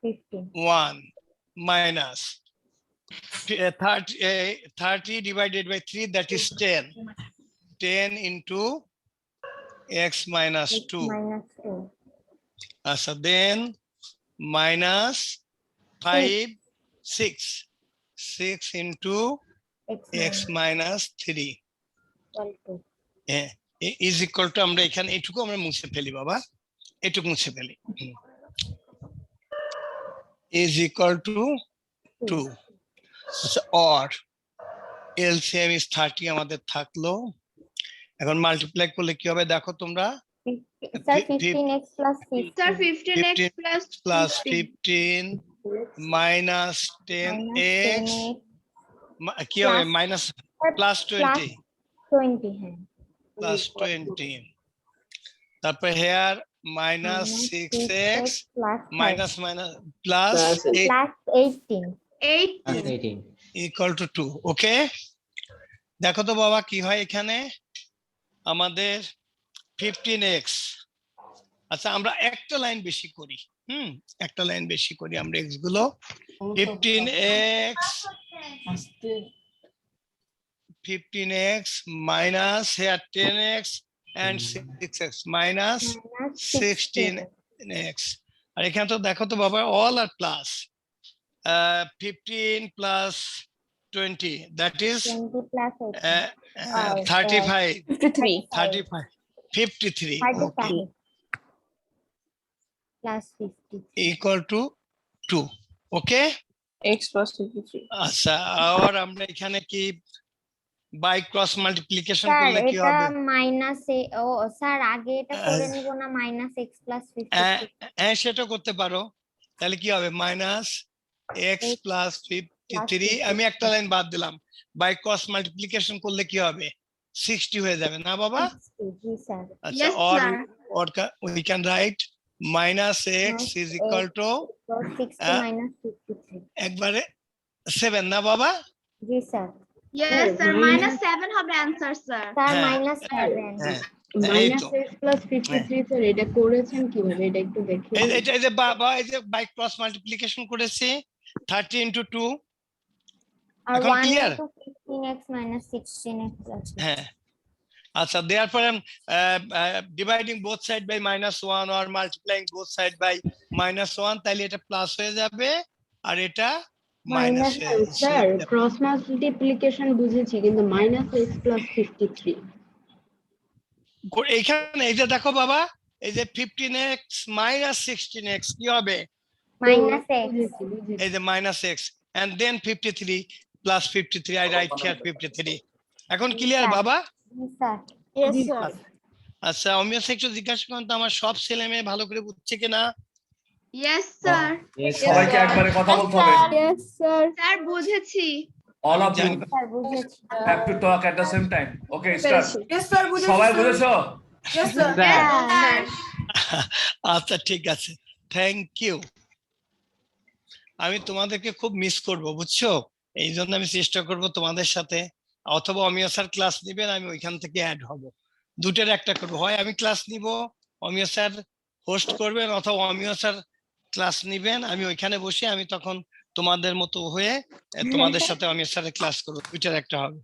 [SPEAKER 4] 15
[SPEAKER 1] 1 minus 30 divided by 3, that is 10. 10 into x minus 2.
[SPEAKER 4] -2
[SPEAKER 1] So then minus 5, 6. 6 into x minus 3 is equal to, আমরা এখানে এটুকু আমরা মুছে ফেলি বাবা, এটুকু মুছে ফেলি, is equal to 2. or LCM is 30 আমাদের থাকলো। এখন মাল্টিপ্লাই করলে কি হবে দেখো তোমরা,
[SPEAKER 4] sir 15x + 15
[SPEAKER 2] sir 15x
[SPEAKER 1] 15 plus 15 minus 10x কি হবে? মাইনাস প্লাস 20
[SPEAKER 4] 20 হ্যাঁ
[SPEAKER 1] plus 20, তারপর here minus 6x minus plus
[SPEAKER 4] 18
[SPEAKER 1] 18 equal to 2. Okay, দেখো তো বাবা কি হয় এখানে আমাদের 15x। আচ্ছা, আমরা একটা লাইন বেশি করি, একটা লাইন বেশি করি আমরা x গুলো। 15x minus here 10x and 6x minus 16x। আর এখানে তো দেখো তো বাবা, all are plus 15 plus 20, that is 35 35 53 okay,
[SPEAKER 4] plus 50
[SPEAKER 1] equal to 2. okay,
[SPEAKER 6] x plus 53
[SPEAKER 1] আচ্ছা, আর আমরা এখানে কি বাই ক্রস মাল্টিপ্লিকেশন
[SPEAKER 4] স্যার
[SPEAKER 1] করলে কি
[SPEAKER 4] এটা
[SPEAKER 1] হবে?
[SPEAKER 4] মাইনাস ও স্যার আগে এটা করে নিব না -x + 53
[SPEAKER 1] হ্যাঁ, সেটা করতে পারো। তাহলে কি হবে? মাইনাস এক্স প্লাস 53, আমি একটা লাইন বাদ দিলাম। বাই ক্রস মাল্টিপ্লিকেশন করলে কি হবে? 60 হয়ে যাবে না বাবা?
[SPEAKER 4] জি স্যার
[SPEAKER 1] আচ্ছা,
[SPEAKER 2] Yes,
[SPEAKER 1] or
[SPEAKER 2] sir.
[SPEAKER 1] we can write minus x is equal to
[SPEAKER 4] 60 - 53
[SPEAKER 1] একবারে 7 না বাবা?
[SPEAKER 4] জি স্যার
[SPEAKER 2] Yes, sir. -7 হবে অ্যানসার স্যার।
[SPEAKER 4] স্যার
[SPEAKER 1] হ্যাঁ,
[SPEAKER 4] -7
[SPEAKER 1] হ্যাঁ, এই তো।
[SPEAKER 7] -x + 53 স্যার এটা করেছেন কিভাবে এটা একটু দেখিয়ে দিন।
[SPEAKER 1] এই যে বাবা, এই যে বাই ক্রস মাল্টিপ্লিকেশন করেছি 30 into 2।
[SPEAKER 4] আর
[SPEAKER 1] এখন
[SPEAKER 4] 1
[SPEAKER 1] clear?
[SPEAKER 4] into 15x - 16x plus
[SPEAKER 1] হ্যাঁ, আচ্ছা, therefore I'm dividing both side by -1 or multiplying both side by -1, তাহলে এটা প্লাস হয়ে যাবে আর এটা মাইনাস হয়ে
[SPEAKER 7] স্যার
[SPEAKER 1] যাবে।
[SPEAKER 7] ক্রস মাল্টিপ্লিকেশন বুঝেছি কিন্তু -x + 53
[SPEAKER 1] এইখানে এই যে দেখো বাবা, এই যে 15x minus 16x কি হবে?
[SPEAKER 4] -x
[SPEAKER 7] বুঝেছি
[SPEAKER 1] এই যে -x and then 53 plus 53, I write here 53. এখন ক্লিয়ার বাবা?
[SPEAKER 4] জি স্যার
[SPEAKER 9] Yes, sir.
[SPEAKER 1] আচ্ছা, অমিয় একটু জিজ্ঞাসা করুন তো আমার সব ছেলে মেয়ে ভালো করে বুঝছে কিনা?
[SPEAKER 2] Yes, sir.
[SPEAKER 5] সবাইকে একবারে কথা বলতে হবে।
[SPEAKER 9] Yes, sir.
[SPEAKER 2] স্যার বুঝেছি।
[SPEAKER 5] All of you
[SPEAKER 4] স্যার বুঝেছি
[SPEAKER 5] have to talk at the same time. Okay, start.
[SPEAKER 7] Yes sir
[SPEAKER 5] সবাই বুঝেছো?
[SPEAKER 2] Yes, sir.
[SPEAKER 1] আচ্ছা, ঠিক আছে, থ্যাংক ইউ। আমি তোমাদেরকে খুব মিস করব, বুঝছো? এই জন্য আমি চেষ্টা করব তোমাদের সাথে, অথবা অমিয় স্যার ক্লাস নিবেন, আমি ওইখান থেকে অ্যাড হব। দুটোর একটা করবো, হয় আমি ক্লাস নিব, অমিয় স্যার হোস্ট করবেন, অথবা অমিয় স্যার ক্লাস নিবেন, আমি ওইখানে বসে আমি তখন তোমাদের মতো হয়ে তোমাদের সাথে আমি স্যার ক্লাস করবো, দুইটার একটা হবে।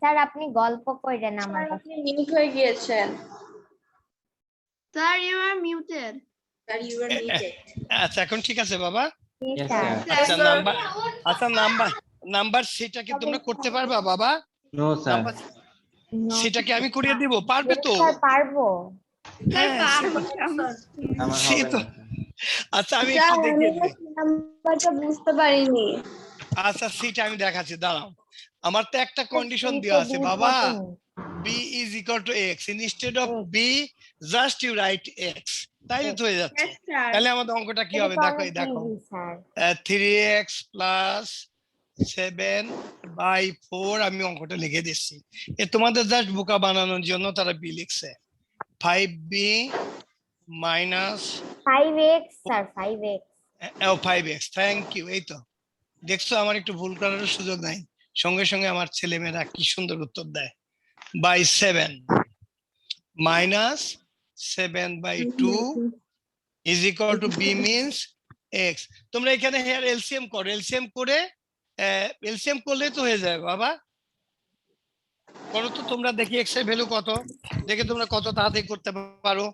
[SPEAKER 4] স্যার আপনি গল্প কইরেন আমার কাছে।
[SPEAKER 9] আপনি মিউট হয়ে গিয়েছেন।
[SPEAKER 2] Sir you are muted.
[SPEAKER 7] Sir, you are muted.
[SPEAKER 1] আচ্ছা এখন ঠিক আছে বাবা?
[SPEAKER 11] Yes, sir.
[SPEAKER 1] আচ্ছা নাম্বার সেটা কি তোমরা করতে পারবা বাবা?
[SPEAKER 11] No, sir.
[SPEAKER 1] নাম্বার সেটা কি আমি করিয়ে দিব? পারবে তো?
[SPEAKER 4] স্যার পারবো।
[SPEAKER 1] হ্যাঁ,
[SPEAKER 11] আমার
[SPEAKER 1] সে
[SPEAKER 11] হবে
[SPEAKER 1] তো।
[SPEAKER 11] না, sir.
[SPEAKER 1] আচ্ছা আমি একটু দেখিয়ে দিই।
[SPEAKER 9] নাম্বারটা বুঝতে পারিনি।
[SPEAKER 1] আচ্ছা সেটা আমি দেখাচ্ছি, দাঁড়াও। আমার তো একটা কন্ডিশন দেওয়া আছে বাবা, b is equal to x, instead of b just you write x, তাইলে তো হয়ে যাচ্ছে।
[SPEAKER 2] Yes, sir.
[SPEAKER 1] তাহলে আমাদের অঙ্কটা কি হবে দেখো, এই দেখো 3x plus 7/4 আমি অঙ্কটা লিখে দিচ্ছি, এ তোমাদের জাস্ট বোকা বানানোর জন্য তারা b লিখছে। 5b minus
[SPEAKER 4] 5x sir 5x
[SPEAKER 1] 5x, thank you. এই তো দেখছো, আমার একটু ভুল করার সুযোগ নাই, সঙ্গে সঙ্গে আমার ছেলেমেয়েরা কি সুন্দর উত্তর দেয়। by 7 minus 7/2 is equal to b means x। তোমরা এখানে হেয়ার এলসিএম করো, এলসিএম করে এলসিএম করলে তো হয়ে যাবে বাবা। করো তো তোমরা, দেখি x এর ভ্যালু কত, দেখে তোমরা কত তাড়াতাড়ি করতে পারো।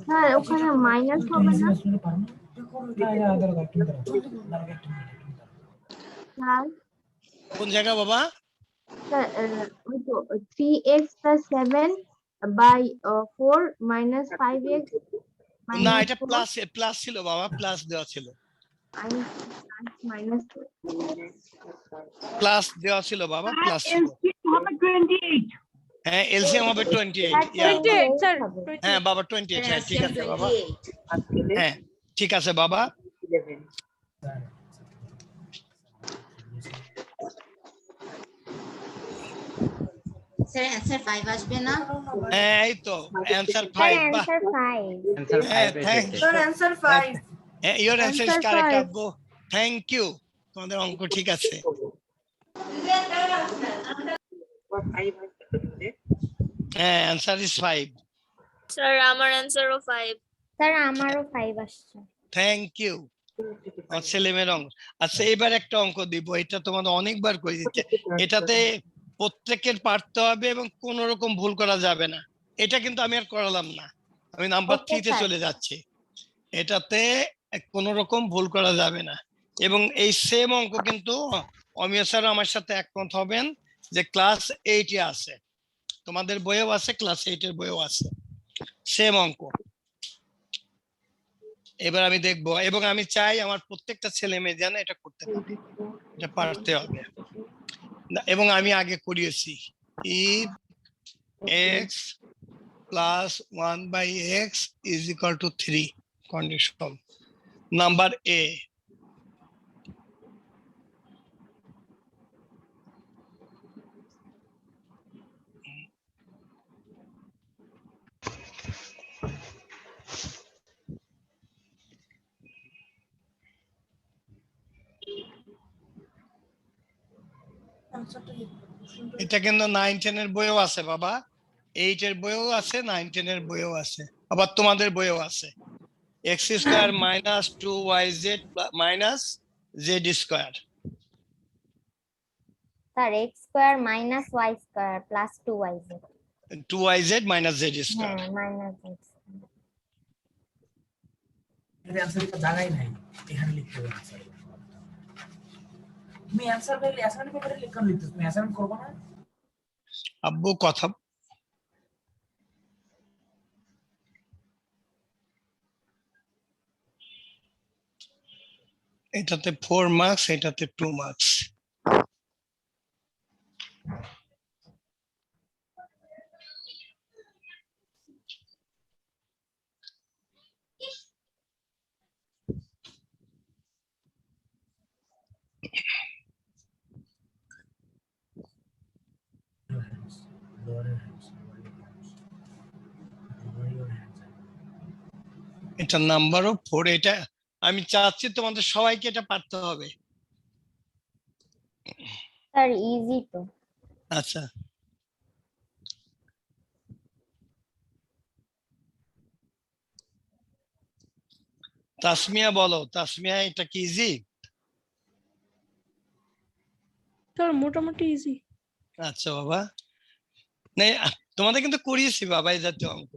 [SPEAKER 4] স্যার ওখানে মাইনাস হবে না? স্যার
[SPEAKER 1] কোন জায়গা বাবা?
[SPEAKER 4] স্যার ওই তো 3x + 7/4 - 5x
[SPEAKER 1] না এটা প্লাস ছিল বাবা, প্লাস দেওয়া ছিল,
[SPEAKER 4] মাইনাস
[SPEAKER 1] প্লাস দেওয়া ছিল বাবা, প্লাস ছিল। হ্যাঁ এলসিএম হবে 28।
[SPEAKER 6] 28 স্যার।
[SPEAKER 1] হ্যাঁ বাবা 28, হ্যাঁ ঠিক আছে বাবা, হ্যাঁ ঠিক আছে বাবা।
[SPEAKER 7] 11.
[SPEAKER 10] স্যার অ্যান্সার 5 আসবে না?
[SPEAKER 1] হ্যাঁ এই তো অ্যানসার 5। বাহ,
[SPEAKER 4] স্যার 5
[SPEAKER 11] Answer
[SPEAKER 1] হ্যাঁ
[SPEAKER 11] 5
[SPEAKER 1] থ্যাংক
[SPEAKER 11] এসেছে।
[SPEAKER 1] You,
[SPEAKER 7] Answer 5.
[SPEAKER 1] Your answer is
[SPEAKER 4] Answer
[SPEAKER 1] correct
[SPEAKER 4] 5.
[SPEAKER 1] আব্বু, থ্যাংক ইউ, তোমাদের অঙ্ক ঠিক আছে। হ্যাঁ অ্যানসার ইজ 5,
[SPEAKER 9] স্যার আমার অ্যান্সারও 5।
[SPEAKER 4] স্যার আমারও 5 আসছে।
[SPEAKER 1] Thank you. আমার ছেলেমেয়ের অঙ্ক। আচ্ছা এবার একটা অঙ্ক দিব, এটা তোমাদের অনেকবার করে দিচ্ছে, এটাতে প্রত্যেকের পারতে হবে এবং কোন রকম ভুল করা যাবে না। এটা কিন্তু আমি আর করালাম না, আমি নাম্বার
[SPEAKER 4] Okay,
[SPEAKER 1] 3 তে
[SPEAKER 4] sir.
[SPEAKER 1] চলে যাচ্ছি। এটাতে কোন রকম ভুল করা যাবে না, এবং এই সেম অঙ্ক কিন্তু অমিয় স্যার আমার সাথে একমত হবেন যে ক্লাস 8 এ আছে, তোমাদের বইয়েও আছে, ক্লাস 8 এর বইয়েও আছে সেম অঙ্ক। এবার আমি দেখবো, এবং আমি চাই আমার প্রত্যেকটা ছেলে মেয়ে যেন এটা করতে পারে, এটা পারতে হবে। এবং আমি আগে করিয়েছি, if x plus 1/x is equal to 3 condition number A। এটা কিন্তু 9-10 এর বইও আছে বাবা, 8 এর বইও আছে, 9-10 এর বইও আছে, আবার তোমাদের বইও আছে। x square minus 2yz minus z square.
[SPEAKER 4] Sir x square minus y square plus 2yz
[SPEAKER 1] 2yz minus z square.
[SPEAKER 4] হ্যাঁ মাইনাস x
[SPEAKER 12] এর অ্যানসারটা জায়গায় নাই, এখানে লিখতে হবে অ্যানসার। তুমি অ্যানসার পেলে অ্যাসাইনমেন্ট পেপারে লিখে লিখতে, তুমি অ্যাসাইনমেন্ট করবে না?
[SPEAKER 1] আব্বু কথা, এটাতে 4 মার্কস, এটাতে 2 মার্কস। এটা নাম্বারও 4, এটা আমি চাচ্ছি তোমাদের সবাইকে এটা পারতে হবে।
[SPEAKER 4] স্যার ইজি তো।
[SPEAKER 1] আচ্ছা তাসমিয়া বলো, তাসমিয়া এটা কি ইজি?
[SPEAKER 8] স্যার মোটামুটি ইজি।
[SPEAKER 1] আচ্ছা বাবা, না তোমাদের কিন্তু করিয়েছি বাবা এই জাতীয় অঙ্ক।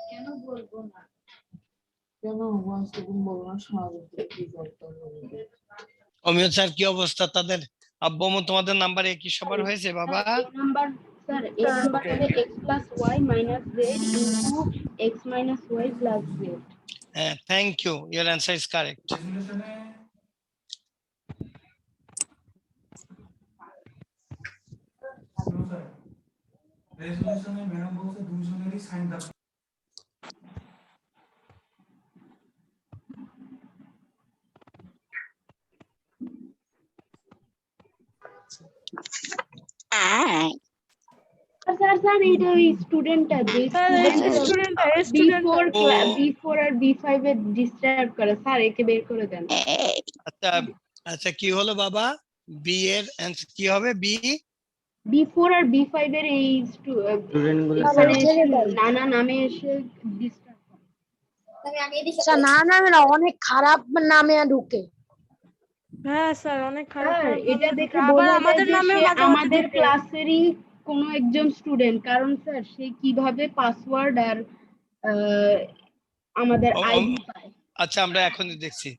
[SPEAKER 7] কেন বলবো না? কেন বলবো না? স্বাভাবিক
[SPEAKER 1] অমিয় স্যার কি অবস্থা তাদের? আব্বু আম্মু তোমাদের নাম্বার একই সবার হয়েছে বাবা?
[SPEAKER 4] নাম্বার স্যার এ নাম্বার হবে x plus y minus z into x minus y plus z.
[SPEAKER 1] হ্যাঁ, thank you, your answer is correct.
[SPEAKER 12] রেজুলেশনে ম্যাডাম বলছে দুইজনেরই সাইন দাও।
[SPEAKER 4] স্যার এটা ওই স্টুডেন্টটা যে B4 আর B5 এর ডিস্টার্ব করে, স্যার একে বের করে দেন।
[SPEAKER 1] আচ্ছা আচ্ছা, কি হলো বাবা? বি এর অ্যান্সার কি হবে? বি
[SPEAKER 4] B4 আর B5 এর এই নানা নামে এসে ডিস্টার্ব করে।
[SPEAKER 9] না নামে না, অনেক খারাপ নামে ঢুকে।
[SPEAKER 8] হ্যাঁ স্যার অনেক খারাপ
[SPEAKER 4] স্যার
[SPEAKER 8] খারাপ
[SPEAKER 4] এটা
[SPEAKER 8] নামে
[SPEAKER 4] দেখে
[SPEAKER 8] ঢুকে। আবার
[SPEAKER 4] বোঝা যায়
[SPEAKER 8] আমাদের
[SPEAKER 4] যে
[SPEAKER 8] নামেও
[SPEAKER 4] সে
[SPEAKER 8] মাঝে মাঝে
[SPEAKER 4] আমাদের
[SPEAKER 8] ঢুকে।
[SPEAKER 4] ক্লাসেরই কোনো একজন স্টুডেন্ট, কারণ স্যার সে কিভাবে পাসওয়ার্ড আর আমাদের আইডি পায়।
[SPEAKER 1] আচ্ছা, আমরা এখনই দেখছি।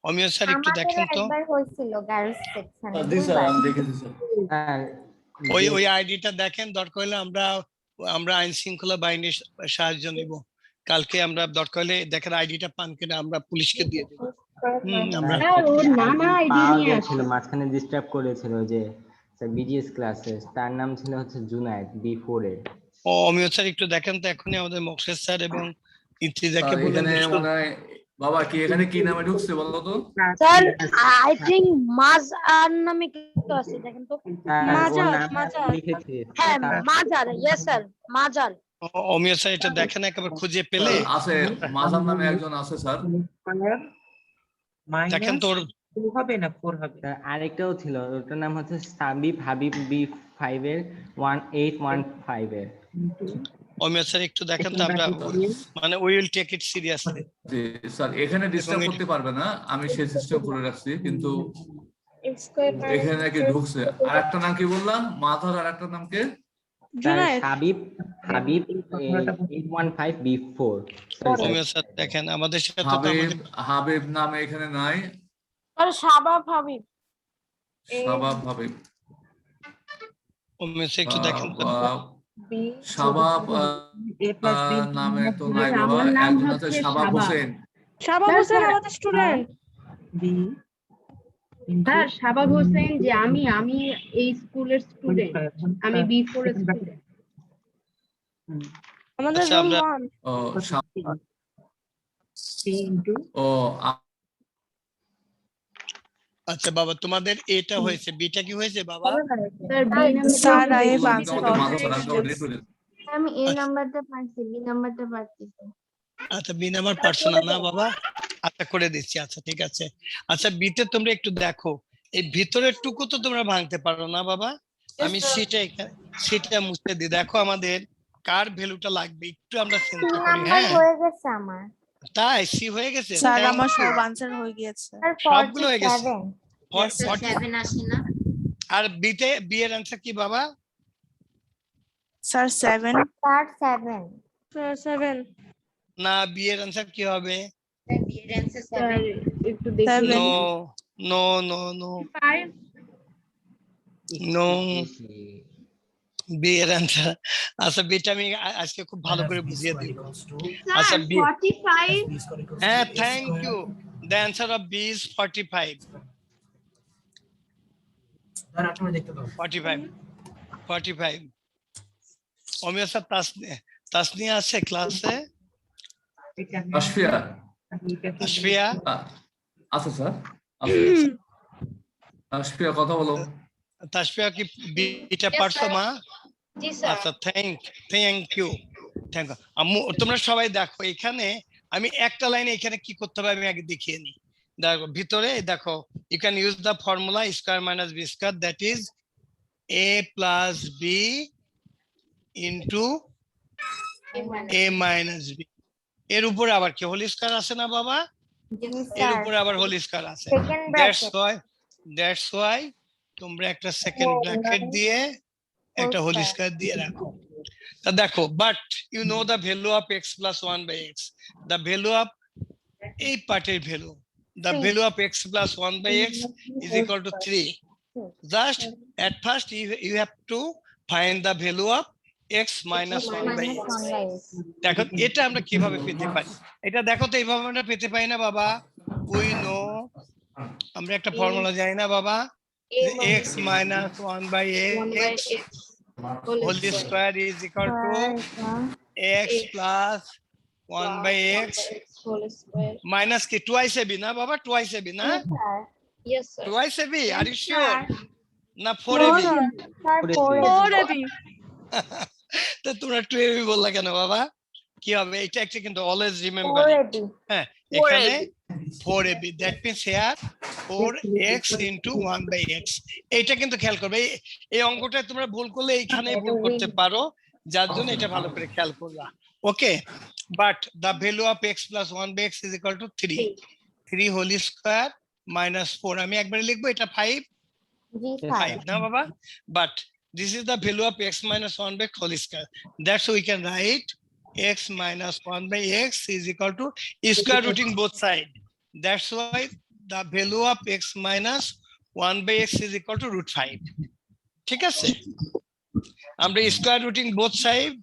[SPEAKER 1] অমিয় স্যার একটু দেখেন তো
[SPEAKER 9] হয়েছিল গার্লস সেকশনে।
[SPEAKER 5] জি স্যার, আমি দেখেছি স্যার।
[SPEAKER 11] স্যার
[SPEAKER 1] ওই আইডিটা দেখেন, দরকার হলে আমরা আইন শৃঙ্খলা বাহিনীর সাহায্য নিব। কালকে আমরা দরকার হলে দেখেন আইডিটা পান কিনা আমরা পুলিশকে দিয়ে দেবো। আমরা
[SPEAKER 4] স্যার ওর নানা আইডি
[SPEAKER 11] পাওয়া
[SPEAKER 4] নিয়ে
[SPEAKER 11] গেছিল,
[SPEAKER 4] আসে।
[SPEAKER 11] মাঝখানে ডিস্টার্ব করেছিল যে স্যার বিজিএস ক্লাসে, তার নাম ছিল হচ্ছে জুনায়েদ B4 এর।
[SPEAKER 1] অমিয় স্যার একটু দেখেন তো এখনই আমাদের মোকসেদ স্যার এবং ইত্রিজাকে
[SPEAKER 5] স্যার,
[SPEAKER 1] বলেন।
[SPEAKER 5] এখানে মনে হয় বাবা কি এখানে কি নামে ঢুকছে বলো তো?
[SPEAKER 9] স্যার আই থিংক মাজার নামে কিছু আছে, দেখেন তো।
[SPEAKER 11] ওর নাম
[SPEAKER 8] মাজার।
[SPEAKER 11] লিখেছি।
[SPEAKER 9] হ্যাঁ মাজার, ইয়েস স্যার মাজার।
[SPEAKER 1] অমিয় স্যার এটা দেখেন একবার খুঁজে পেলে।
[SPEAKER 5] স্যার, আছে মাজার নামে একজন আছে স্যার।
[SPEAKER 1] দেখেন তোর
[SPEAKER 7] হবে না 4 হবে।
[SPEAKER 11] স্যার আরেকটাও ছিল, ওটার নাম হচ্ছে সাবিব হাবিব B5 এর 1815 এর।
[SPEAKER 1] অমিয় স্যার একটু দেখেন তো, আমরা মানে we will take it seriously.
[SPEAKER 5] জি স্যার, এখানে ডিস্টার্ব করতে পারবে না, আমি সেই সিস্টেম করে রাখছি, কিন্তু এখানে নাকি ঢুকছে। আর একটা নাম কি বললাম? মাথার আর একটা নাম কে?
[SPEAKER 8] জুনায়েদ।
[SPEAKER 11] হাবিব হাবিব 815 B4।
[SPEAKER 1] অমিয় স্যার দেখেন আমাদের সাথে তো
[SPEAKER 5] হাবিব নামে এখানে নাই।
[SPEAKER 9] আর শাবাব হাবিব।
[SPEAKER 5] শাবাব হাবিব।
[SPEAKER 1] অমিয় স্যার একটু দেখেন তো।
[SPEAKER 5] শাবাব নামে তো নাই বাবা, একজন আছে শাবাব হোসেন।
[SPEAKER 8] শাবাব হোসেন আমাদের স্টুডেন্ট।
[SPEAKER 4] স্যার শাবাব হোসেন যে আমি এই স্কুলের স্টুডেন্ট, আমি B4 এর স্টুডেন্ট।
[SPEAKER 8] আমাদের
[SPEAKER 1] আচ্ছা,
[SPEAKER 8] রোল
[SPEAKER 1] আমরা
[SPEAKER 8] 1।
[SPEAKER 5] ও
[SPEAKER 1] আচ্ছা বাবা, তোমাদের এটা হয়েছে, বিটা কি হয়েছে বাবা?
[SPEAKER 4] Sir b
[SPEAKER 8] sir
[SPEAKER 4] number
[SPEAKER 8] I
[SPEAKER 4] আমি A নাম্বারটা পারছি, B নাম্বারটা পারছি।
[SPEAKER 1] আচ্ছা, বি নাম্বার পারছো না বাবা? আচ্ছা করে দিচ্ছি, আচ্ছা ঠিক আছে। আচ্ছা বিতে তোমরা একটু দেখো, এই ভিতরের টুকু তো তোমরা ভাঙতে পারো না বাবা। আমি সেটা মুছতে দিই। দেখো আমাদের কার ভ্যালুটা লাগবে একটু আমরা চিন্তা করি। হ্যাঁ
[SPEAKER 4] হয়ে গেছে আমার
[SPEAKER 1] তাই সি হয়ে গেছে।
[SPEAKER 6] স্যার
[SPEAKER 1] Thank
[SPEAKER 6] আমার
[SPEAKER 1] you.
[SPEAKER 6] সব আনসার হয়ে গিয়েছে।
[SPEAKER 1] সবগুলো হয়ে গেছে।
[SPEAKER 2] 7 আসে না?
[SPEAKER 1] আর বি এর অ্যান্সার কি বাবা?
[SPEAKER 6] স্যার 7
[SPEAKER 4] স্যার 7
[SPEAKER 8] স্যার 7
[SPEAKER 1] না, বি এর অ্যান্সার কি হবে?
[SPEAKER 2] বি এর অ্যান্সার 7।
[SPEAKER 4] একটু দেখি
[SPEAKER 1] no no no no
[SPEAKER 2] 5
[SPEAKER 1] no, b এর অ্যান্সার। আচ্ছা বিটা আমি আজকে খুব ভালো করে বুঝিয়ে দিই। আচ্ছা
[SPEAKER 2] স্যার
[SPEAKER 1] বি,
[SPEAKER 2] 45
[SPEAKER 1] হ্যাঁ thank you. The answer of b is 45।
[SPEAKER 12] Sir আপনারা দেখতে পাবেন
[SPEAKER 1] 45 অমিয় স্যার তাসনিয়া আছে ক্লাসে?
[SPEAKER 5] আশফিয়া
[SPEAKER 1] আশফিয়া
[SPEAKER 5] আচ্ছা স্যার, আশফিয়া কথা বলো।
[SPEAKER 1] তাসফিয়া কি বিটা পারছো মা?
[SPEAKER 9] জি স্যার
[SPEAKER 1] আচ্ছা থ্যাংক ইউ। আম্মু তোমরা সবাই দেখো এখানে আমি একটা লাইনে এখানে কি করতে হবে আমি আগে দেখিয়ে নিই। দেখো ভিতরে দেখো, you can use the formula square minus b square, that is a plus b into a minus b. এর উপরে আবার কি হোল স্কয়ার আছে না বাবা? এর উপরে আবার হোল স্কয়ার আছে। দ্যাটস ওয়াই তোমরা একটা সেকেন্ড ব্র্যাকেট দিয়ে একটা হোল স্কয়ার দিয়ে রাখো। তা দেখো, but you know the value of x plus 1 by x, the value of এই পার্টের value, the value of x plus 1 by x is equal to 3. Just at first you have to find the value of x minus 1 by x. দেখো এটা আমরা কিভাবে পেতে পারি, এটা দেখো তো এইভাবে আমরা পেতে পারি না বাবা? উই নো, আমরা একটা ফর্মুলা জানি না বাবা, x minus 1 by x whole square is equal to x plus 1 by x minus কি twice ab না বাবা? twice ab না?
[SPEAKER 9] Yes sir
[SPEAKER 1] twice ab, are you sure? না 4ab?
[SPEAKER 8] 4ab
[SPEAKER 1] তো তোমরা 2ab বললা কেন বাবা? কি হবে এটা? একটা কিন্তু অলওয়েজ রিমেম্বার, হ্যাঁ এখানে 4ab, that means here 4x into 1 by x। এটা কিন্তু খেয়াল করবে, এই অঙ্কটা তোমরা ভুল করলে এইখানে ভুল করতে পারো, যার জন্য এটা ভালো করে খেয়াল করবা। Okay, but the value of x plus 1 by x is equal to 3 whole square minus 4। আমি একবারে লিখবো এটা 5 না বাবা? But this is the value of x minus 1 by x whole square. That's why we can write x minus 1 by x is equal to square rooting both side. That's why the value of x minus 1 by x is equal to root 5. ঠিক আছে? আমরা square rooting both side,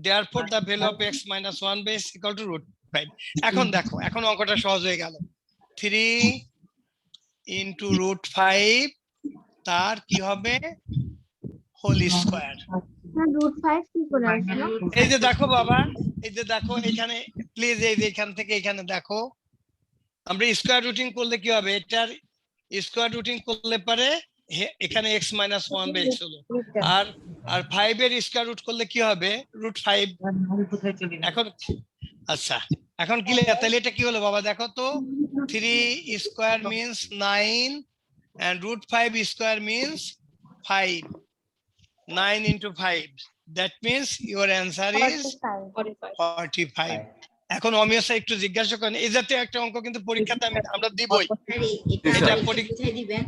[SPEAKER 1] therefore the value of x minus 1 by x is equal to root 5. এখন দেখো, এখন অঙ্কটা সহজ হয়ে গেল। 3 into root 5 তার কি হবে? Whole square.
[SPEAKER 4] √5 কি করে আসলো?
[SPEAKER 1] এই যে দেখো বাবা, এই যে দেখো এখানে প্লিজ, এই যে এখান থেকে এখানে দেখো, আমরা স্কয়ার রুটিং করলে কি হবে? এটার স্কয়ার রুটিং করলে পারে এখানে x minus 1 by x হলো, আর 5 এর স্কয়ার রুট করলে কি হবে? √5। এখন আচ্ছা, এখন কি লেখা? তাহলে এটা কি হলো বাবা? দেখো তো, 3 square means 9 and √5 square means 5. 9 into 5, that means your answer is 45. এখন অমিয় স্যার একটু জিজ্ঞাসা করেন, এই জাতীয় একটা অঙ্ক কিন্তু পরীক্ষাতে আমরা দিবই, এটা পরীক্ষায় দিবেন,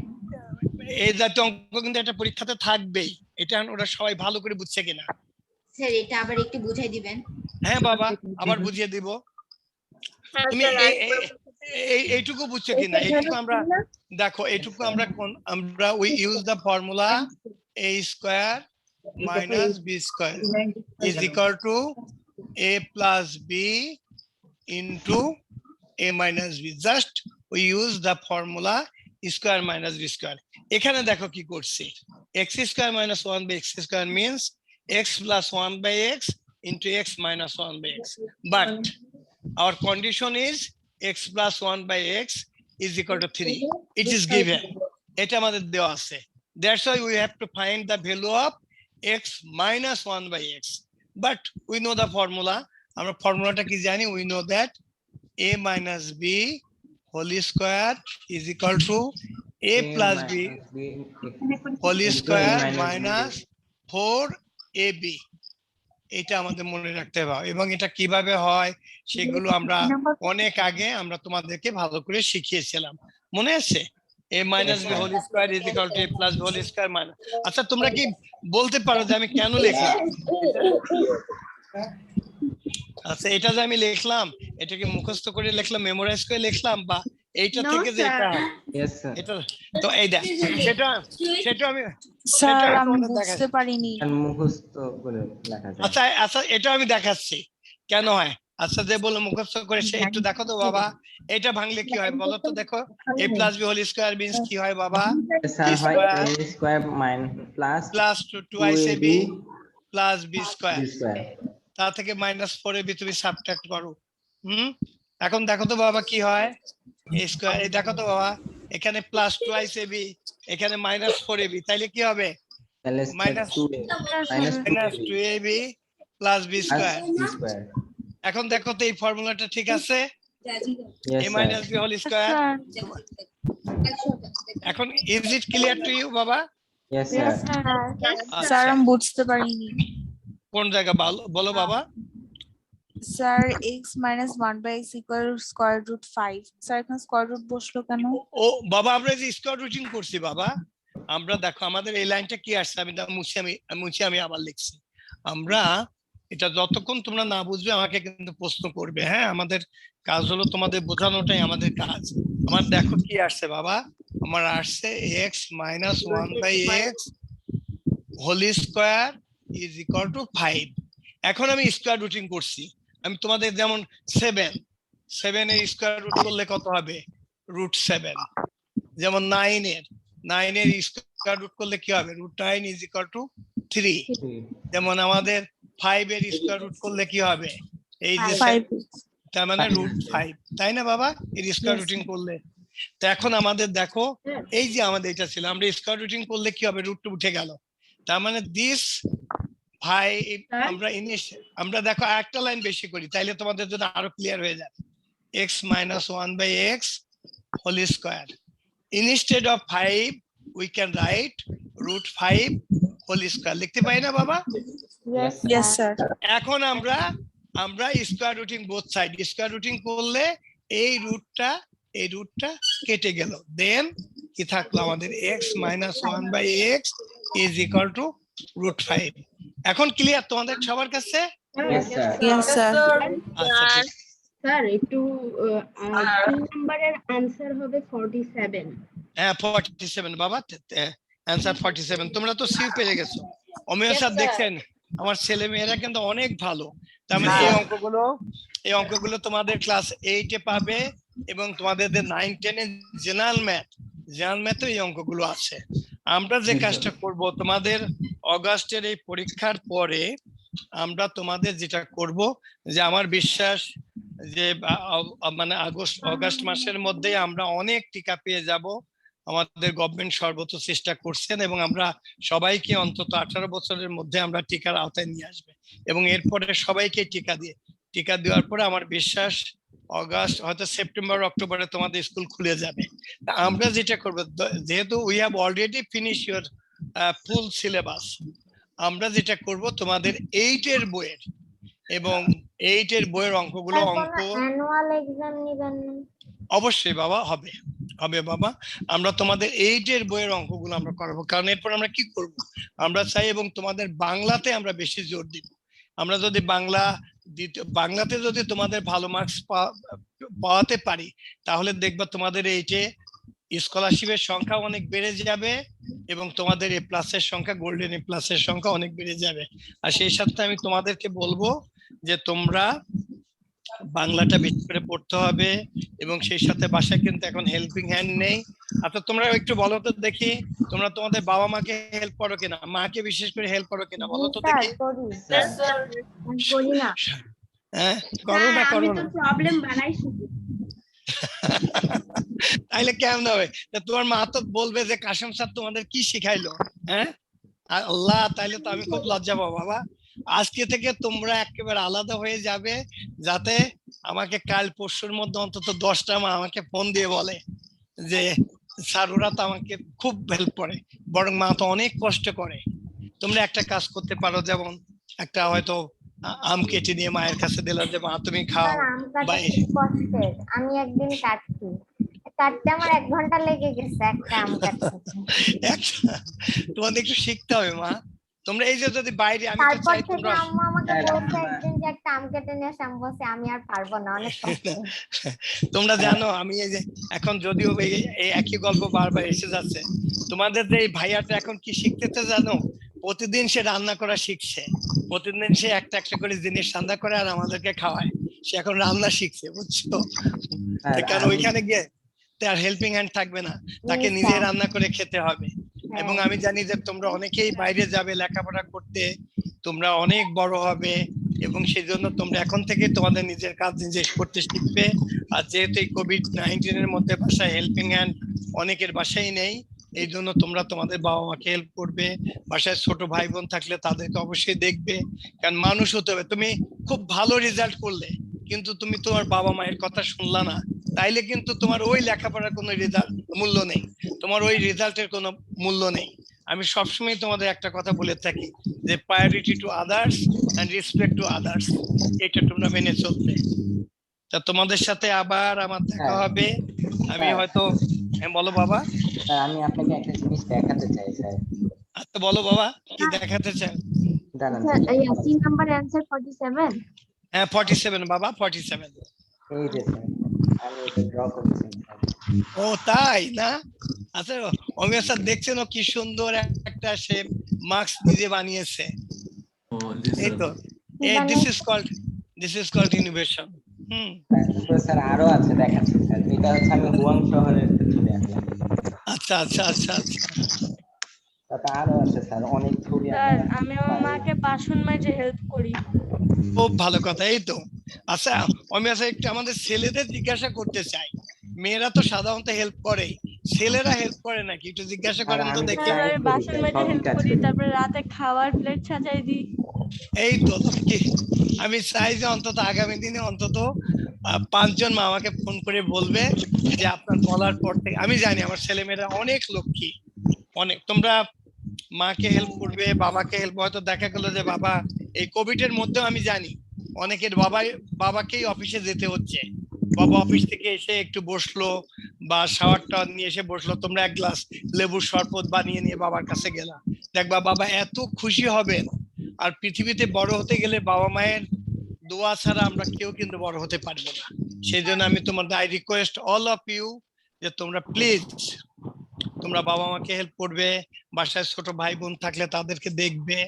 [SPEAKER 1] এই জাতীয় অঙ্ক কিন্তু একটা পরীক্ষাতে থাকবেই। এটা ওরা সবাই ভালো করে বুঝছে কিনা?
[SPEAKER 2] স্যার এটা আবার একটু বুঝাই দিবেন।
[SPEAKER 1] হ্যাঁ বাবা, আবার বুঝিয়ে দিব। তুমি এইটুকু বুঝছো কিনা? এইটুকু আমরা দেখো, এইটুকু আমরা we use the formula a square minus b square is equal to a plus b into a minus b. Just we use the formula square minus b square. এখানে দেখো কি করছি, x square minus 1 by x square means x plus 1 by x into x minus 1 by x. But our condition is x plus 1 by x is equal to 3. It is given. এটা আমাদের দেওয়া আছে। That's why we have to find the value of x minus 1 by x. But we know the formula. Our formula কি জানি? We know that a minus b whole square is equal to a plus b whole square minus 4ab, এটা আমাদের মনে রাখতে হবে। এবং এটা কিভাবে হয় সেগুলো আমরা অনেক আগে আমরা তোমাদেরকে ভালো করে শিখিয়েছিলাম, মনে আছে? a minus b whole square is equal to a plus b whole square minus. আচ্ছা তোমরা কি বলতে পারো যে আমি কেন লিখলাম? আচ্ছা এটা যে আমি লিখলাম এটা কি মুখস্থ করে লিখলাম, মেমোরাইজ করে লিখলাম, বা এইটা থেকে যে এটা
[SPEAKER 11] Yes, sir.
[SPEAKER 1] এটা তো এই দেখ সেটা আমি
[SPEAKER 6] স্যার
[SPEAKER 1] সেটা
[SPEAKER 6] আমি
[SPEAKER 1] তোমাদের
[SPEAKER 6] বুঝতে পারিনি।
[SPEAKER 11] আর মুখস্থ করে লেখা যায়।
[SPEAKER 1] আচ্ছা আচ্ছা এটা আমি দেখাচ্ছি কেন হয়। আচ্ছা যে বলে মুখস্থ করে সে একটু দেখো তো বাবা, এটা ভাঙলে কি হয় বলো তো? দেখো a plus b whole square means কি হয় বাবা?
[SPEAKER 11] স্যার হয় a square plus
[SPEAKER 1] plus 2ab plus b square,
[SPEAKER 11] b square.
[SPEAKER 1] তা থেকে মাইনাস 4ab তুমি সাবট্রাক্ট করো। এখন দেখো তো বাবা কি হয়, a স্কয়ার, এই দেখো তো বাবা এখানে প্লাস 2ab এখানে মাইনাস 4ab, তাইলে কি হবে?
[SPEAKER 11] তাহলে
[SPEAKER 1] minus 2ab plus b square. এখন দেখো তো এই ফর্মুলাটা ঠিক আছে? a minus b whole square. এখন is it clear to you বাবা?
[SPEAKER 11] Yes, sir.
[SPEAKER 6] স্যার আমি বুঝতে পারিনি।
[SPEAKER 1] কোন জায়গা বলো বাবা?
[SPEAKER 6] Sir x minus 1/x equal square root 5, sir এখানে স্কয়ার রুট বসলো কেন?
[SPEAKER 1] ও বাবা আমরা যে স্কয়ার রুটিং করছি বাবা, আমরা দেখো আমাদের এই লাইনটা কি আসছে, আমি আবার লিখছি। আমরা এটা যতক্ষণ তোমরা না বুঝবে আমাকে কিন্তু প্রশ্ন করবে, হ্যাঁ? আমাদের কাজ হলো তোমাদের বোঝানোটাই আমাদের কাজ। আমার দেখো কি আসছে বাবা, আমার আসছে x minus 1/x whole square is equal to 5। এখন আমি স্কয়ার রুটিং করছি, আমি তোমাদের যেমন 7 এর স্কয়ার রুট করলে কত হবে? √7। যেমন 9 এর স্কয়ার রুট করলে কি হবে? √9 ইজ ইকুয়াল টু 3। যেমন আমাদের 5 এর স্কয়ার রুট করলে কি হবে? এই যে
[SPEAKER 6] 5,
[SPEAKER 1] তার মানে √5, তাই না বাবা? এর স্কয়ার রুটিং করলে। তো এখন আমাদের দেখো এই যে আমাদের এটা ছিল, আমরা স্কয়ার রুটিং করলে কি হবে? √2 উঠে গেল, তার মানে দিস 5 আমরা দেখো একটা লাইন বেশি করি তাইলে তোমাদের জন্য আরো ক্লিয়ার হয়ে যাবে। x minus 1/x whole square, instead of 5 we can write √5 whole square, লিখতে পারি না বাবা?
[SPEAKER 6] yes sir।
[SPEAKER 1] এখন আমরা square rooting both side, square rooting করলে এই রুটটা কেটে গেল, দেন কি থাকলো আমাদের x minus 1/x is equal to √5। এখন ক্লিয়ার তোমাদের সবার কাছে?
[SPEAKER 6] yes sir।
[SPEAKER 1] আচ্ছা ঠিক।
[SPEAKER 4] স্যার একটু 2 নম্বরের आंसर হবে 47।
[SPEAKER 1] হ্যাঁ 47 বাবা, অ্যানসার 47। তোমরা তো সি পেয়ে গেছো। অমিয় স্যার দেখছেন আমার ছেলে মেয়েরা কিন্তু অনেক ভালো, তার মানে এই অঙ্কগুলো তোমাদের ক্লাস 8 এ পাবে, এবং তোমাদের 9 10 এ জেনারেল ম্যাথে এই অঙ্কগুলো আছে। আমরা যে কাজটা করব, তোমাদের অগাস্টের এই পরীক্ষার পরে আমরা তোমাদের যেটা করব, যে আমার বিশ্বাস যে মানে অগাস্ট মাসের মধ্যে আমরা অনেক টিকা পেয়ে যাব। আমাদের গভর্নমেন্ট সর্বোচ্চ চেষ্টা করছেন, এবং আমরা সবাইকে অন্তত 18 বছরের মধ্যে আমরা টিকার আওতায় নিয়ে আসবে, এবং এরপরে সবাইকে টিকা দেওয়ার পরে আমার বিশ্বাস অগাস্ট হয়তো সেপ্টেম্বর অক্টোবরে তোমাদের স্কুল খুলে যাবে। আমরা যেটা করব, যেহেতু we have already finish your full syllabus, আমরা যেটা করব তোমাদের 8 এর বইয়ের এবং 8 এর বইয়ের অঙ্কগুলো
[SPEAKER 4] অ্যানুয়াল एग्जाम নিবেন না?
[SPEAKER 1] অবশ্যই বাবা হবে বাবা। আমরা তোমাদের 8 এর বইয়ের অঙ্কগুলো আমরা করাবো, কারণ এরপর আমরা কি করব, আমরা চাই এবং তোমাদের বাংলাতে আমরা বেশি জোর দিব। আমরা যদি বাংলাতে যদি তোমাদের ভালো মার্কস পাওয়াতে পারি, তাহলে দেখবা তোমাদের এইটে স্কলারশিপের সংখ্যা অনেক বেড়ে যাবে, এবং তোমাদের এ প্লাসের সংখ্যা, গোল্ডেন এ প্লাসের সংখ্যা অনেক বেড়ে যাবে। আর সেই সাথে আমি তোমাদেরকে বলবো যে তোমরা বাংলাটা বেশি করে পড়তে হবে, এবং সেই সাথে বাসায় কিন্তু এখন হেল্পিং হ্যান্ড নেই। আচ্ছা তোমরা একটু বলো তো দেখি, তোমরা তোমাদের বাবা মাকে হেল্প করো কিনা, মাকে বিশেষ করে হেল্প করো কিনা, বলো তো দেখি।
[SPEAKER 4] করি না।
[SPEAKER 1] হ্যাঁ করো না
[SPEAKER 2] আমি তো প্রবলেম বানাই শুধু।
[SPEAKER 1] তাইলে কেমন হবে? তোমার মা তো বলবে যে কাশেম স্যার তোমাদের কি শিখাইলো, হ্যাঁ? আল্লাহ, তাইলে তো আমি খুব লজ্জা পাবো বাবা। আজকে থেকে তোমরা একেবারে আলাদা হয়ে যাবে, যাতে আমাকে কাল পরশুর মধ্যে অন্তত 10টা মা আমাকে ফোন দিয়ে বলে যে স্যার ওরা তো আমাকে খুব হেল্প করে, বরং মা তো অনেক কষ্ট করে। তোমরা একটা কাজ করতে পারো, যেমন একটা হয়তো আম কেটে নিয়ে মায়ের কাছে দিলাম যে মা তুমি খাও,
[SPEAKER 4] আম
[SPEAKER 1] বা
[SPEAKER 4] কাটা খুব কষ্টের, আমি একদিন কাটছি, কাটতে আমার 1 ঘন্টা লেগে গেছে একটা আম কাটতে।
[SPEAKER 1] তোমাদের একটু শিখতে হবে মা। তোমরা এই যে যদি বাইরে, আমি তো
[SPEAKER 4] তারপর
[SPEAKER 1] চাই
[SPEAKER 4] থেকে
[SPEAKER 1] তোমরা
[SPEAKER 4] আম্মু আমাকে বলছে একদিন যে একটা আম কেটে নিয়ে আসে, আমি বলছি আমি আর পারবো না, অনেক কষ্ট।
[SPEAKER 1] তোমরা জানো আমি এই যে এখন যদিও এই একই গল্প বারবার এসে যাচ্ছে, তোমাদের যে এই ভাইয়াটা এখন কি শিখতেছে জানো? প্রতিদিন সে রান্না করা শিখছে, প্রতিদিন সে একটা একটা করে জিনিস রান্না করে আর আমাদেরকে খাওয়ায়। সে এখন রান্না শিখছে, বুঝছো? কারণ ওইখানে গিয়ে তার হেল্পিং হ্যান্ড থাকবে না, তাকে নিজে রান্না করে খেতে হবে। এবং আমি জানি যে তোমরা অনেকেই বাইরে যাবে লেখাপড়া করতে, তোমরা অনেক বড় হবে, এবং সেই জন্য তোমরা এখন থেকে তোমাদের নিজের কাজ নিজে করতে শিখবে। আর যেহেতু এই কোভিড-19 এর মধ্যে বাসায় হেল্পিং হ্যান্ড অনেকের বাসায় নেই, এই জন্য তোমরা তোমাদের বাবা মাকে হেল্প করবে। বাসায় ছোট ভাই বোন থাকলে তাদেরকে অবশ্যই দেখবে, কারণ মানুষ হতে হবে। তুমি খুব ভালো রেজাল্ট করলে কিন্তু তুমি তোমার বাবা মায়ের কথা শুনলা না, তাইলে কিন্তু তোমার ওই লেখাপড়ার কোনো রেজাল্ট মূল্য নেই, তোমার ওই রেজাল্টের কোনো মূল্য নেই। আমি সবসময় তোমাদের একটা কথা বলে থাকি যে priority to others and respect to others, এটা তোমরা মেনে চলবে। তা তোমাদের সাথে আবার আমার দেখা হবে। আমি হয়তো, বলো বাবা।
[SPEAKER 11] স্যার আমি আপনাকে একটা জিনিস দেখাতে চাই স্যার।
[SPEAKER 1] আচ্ছা বলো বাবা, কি দেখাতে চাও?
[SPEAKER 11] দাঁড়ান
[SPEAKER 4] এই সি নাম্বার অ্যানসার 47।
[SPEAKER 1] হ্যাঁ 47 বাবা, 47।
[SPEAKER 11] এই যে স্যার আমি এটা ড্র করছি।
[SPEAKER 1] ও তাই না? আচ্ছা অমিয় স্যার দেখছেন ও কি সুন্দর একটা সে মার্কস নিজে বানিয়েছে। এই তো this is called innovation.
[SPEAKER 11] Sir আরো আছে দেখাচ্ছি স্যার, এটা হচ্ছে আমি হুয়াং শহরের ছবি আঁকলাম।
[SPEAKER 1] আচ্ছা আচ্ছা আচ্ছা আচ্ছা,
[SPEAKER 11] তাতে আরো আছে স্যার অনেক ছবি।
[SPEAKER 8] স্যার আমি আমার মাকে বাসন মাজে হেল্প করি।
[SPEAKER 1] খুব ভালো কথা। এই তো আচ্ছা অমিয় স্যার একটু আমাদের ছেলেদের জিজ্ঞাসা করতে চাই, মেয়েরা তো সাধারণত হেল্প করে, ছেলেরা হেল্প করে নাকি একটু জিজ্ঞাসা করেন তো দেখি।
[SPEAKER 8] বাসন মাজে হেল্প করি, তারপরে রাতে খাওয়ার প্লেট সাজাই দিই।
[SPEAKER 1] এই তো কি, আমি চাই যে অন্তত আগামী দিনে অন্তত 5 জন মা আমাকে ফোন করে বলবে যে আপনার বলার পর থেকে আমি জানি আমার ছেলেমেয়েরা অনেক লক্ষ্মী, অনেক। তোমরা মাকে হেল্প করবে, বাবাকে হেল্প, হয়তো দেখা গেলো যে বাবা এই কোভিড এর মধ্যেও আমি জানি অনেকের বাবাকেই অফিসে যেতে হচ্ছে, বাবা অফিস থেকে এসে একটু বসলো বা শাওয়ারটা নিয়ে এসে বসলো, তোমরা 1 গ্লাস লেবুর শরবত বানিয়ে নিয়ে বাবার কাছে গেলা, দেখবা বাবা এত খুশি হবেন। আর পৃথিবীতে বড় হতে গেলে বাবা মায়ের দোয়া ছাড়া আমরা কেউ কিন্তু বড় হতে পারবো না। সেই জন্য আমি তোমাদের I request all of you যে তোমরা প্লিজ তোমরা বাবা মাকে হেল্প করবে, বাসায় ছোট ভাই বোন থাকলে তাদেরকে দেখবে,